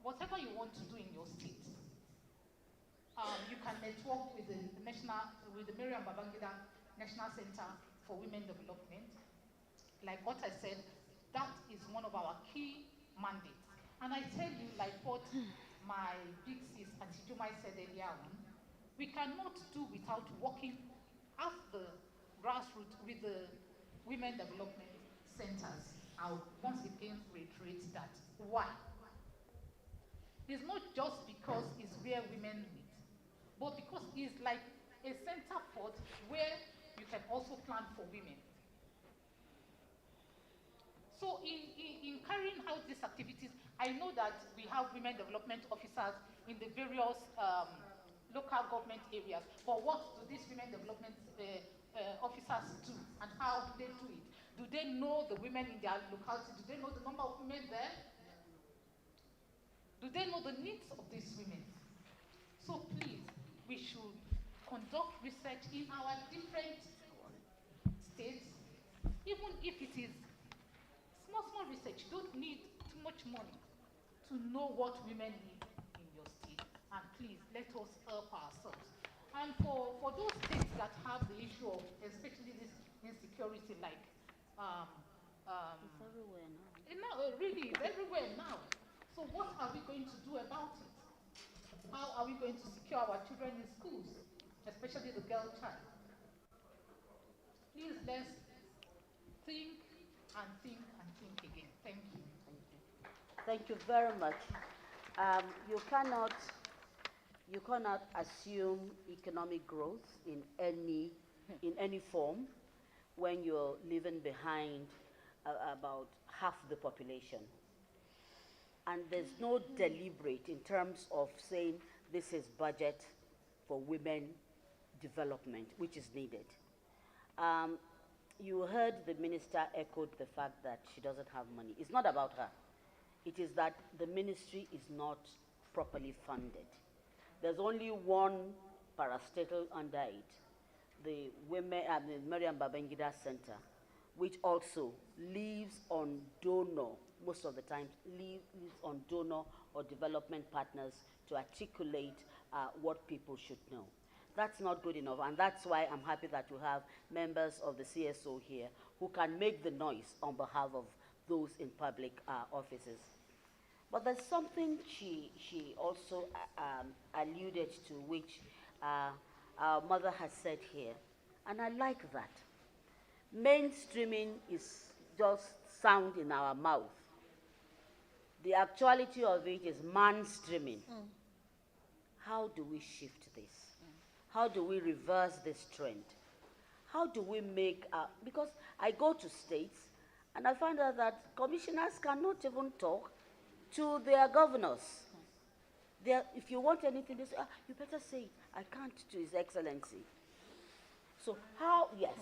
whatever you want to do in your state. You can network with the Miriam Babangida National Center for Women Development. Like what I said, that is one of our key mandates. And I tell you, like what my big sis, Auntie Jumai, said earlier on, we cannot do without working at the grassroots with the women development centers. I'll once again reiterate that. Why? It's not just because it's where women meet, but because it's like a center point where you can also plan for women. So in carrying out these activities, I know that we have women development officers in the various local government areas. But what do these women development officers do, and how do they do it? Do they know the women in their locality? Do they know the number of women there? Do they know the needs of these women? So please, we should conduct research in our different states, even if it is small research. You don't need too much money to know what women need in your state. And please, let us help ourselves. And for those states that have the issue of, especially this insecurity, like it's everywhere now. Really, it's everywhere now. So what are we going to do about it? How are we going to secure our children in schools, especially the girl child? Please, let's think and think and think again. Thank you. Thank you very much. You cannot assume economic growth in any form when you're leaving behind about half the population. And there's no deliberate in terms of saying this is budget for women development, which is needed. You heard the minister echoed the fact that she doesn't have money. It's not about her. It is that the ministry is not properly funded. There's only one parastatal under it, the Miriam Babangida Center, which also lives on donor, most of the time, lives on donor or development partners to articulate what people should know. That's not good enough, and that's why I'm happy that you have members of the CSO here who can make the noise on behalf of those in public offices. But there's something she also alluded to, which our mother has said here, and I like that. Mainstreaming is just sound in our mouth. The actuality of it is man-streaming. How do we shift this? How do we reverse this trend? How do we make, because I go to states and I find out that commissioners cannot even talk to their governors. If you want anything, they say, you better say it. I can't to His Excellency. So how, yes.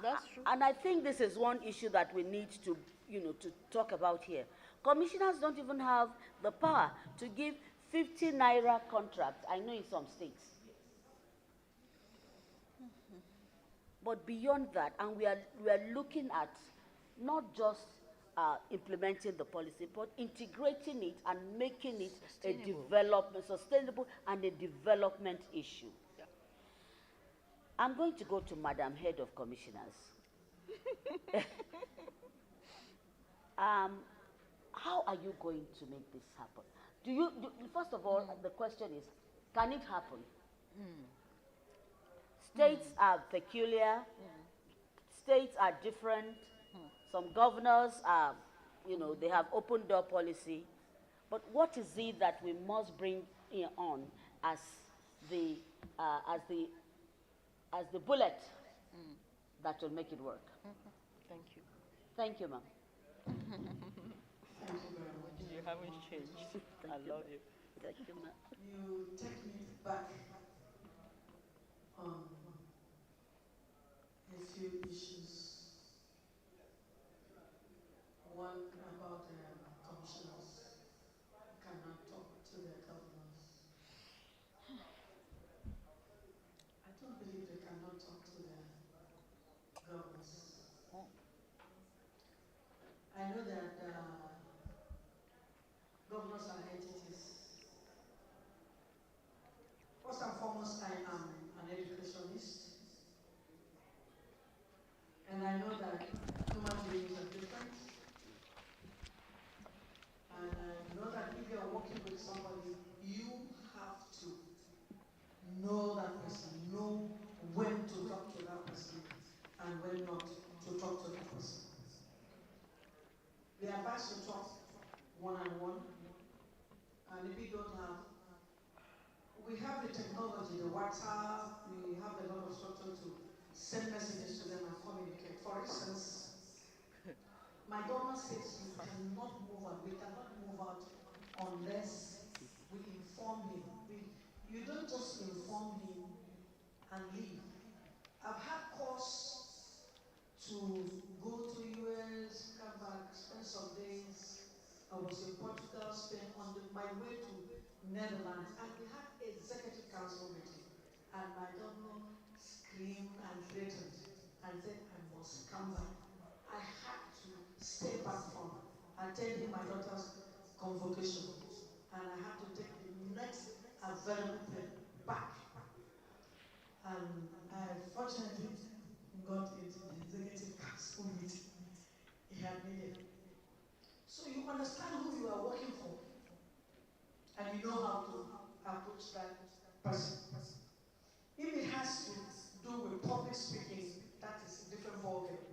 That's true. And I think this is one issue that we need to, to talk about here. Commissioners don't even have the power to give 50 naira contracts. I know in some states. But beyond that, and we are looking at not just implementing the policy, but integrating it and making it sustainable and a development issue. Yeah. I'm going to go to Madam Head of Commissioners. How are you going to make this happen? First of all, the question is, can it happen? States are peculiar. States are different. Some governors are, they have open door policy. But what is it that we must bring on as the bullet that will make it work? Thank you. Thank you, ma'am. Thank you very much. You haven't changed. I love you. Thank you, ma'am. You take me back on a few issues. One about commissioners who cannot talk to their governors. I don't believe they cannot talk to their governors. I know that governors are entities. First and foremost, I am an educationist. And I know that human beings are different. And I know that if you are working with somebody, you have to know that person, know when to talk to that person and when not to talk to that person. They are advised to talk one-on-one, and if you don't have, we have the technology, the WhatsApp, we have a lot of structure to send messages to them and communicate. For instance, my government says you cannot move out, we cannot move out unless we inform him. You don't just inform him and leave. I've had calls to go to US, come back, spend some days. I was in Portugal, Spain, on my way to Netherlands, and we had executive council meeting. And my governor screamed and threatened and said, I must come back. I had to stay back from attending my daughter's convocation. And I had to take the next available plane back. And I fortunately got into the executive council meeting. He had me there. So you understand who you are working for, and you know how to approach that person. If it has to do with public speaking, that is a different ballgame.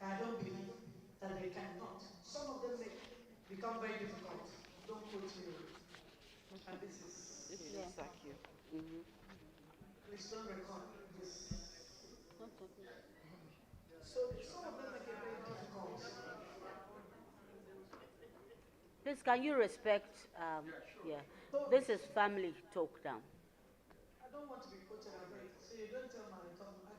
I don't believe that they cannot. Some of them may become very difficult. Don't quote me. And this is. Thank you. Please don't record this. So some of them make it very difficult. Please, can you respect? Yeah. This is family talk now. I don't want to be quoted, I beg. So you don't tell my government. I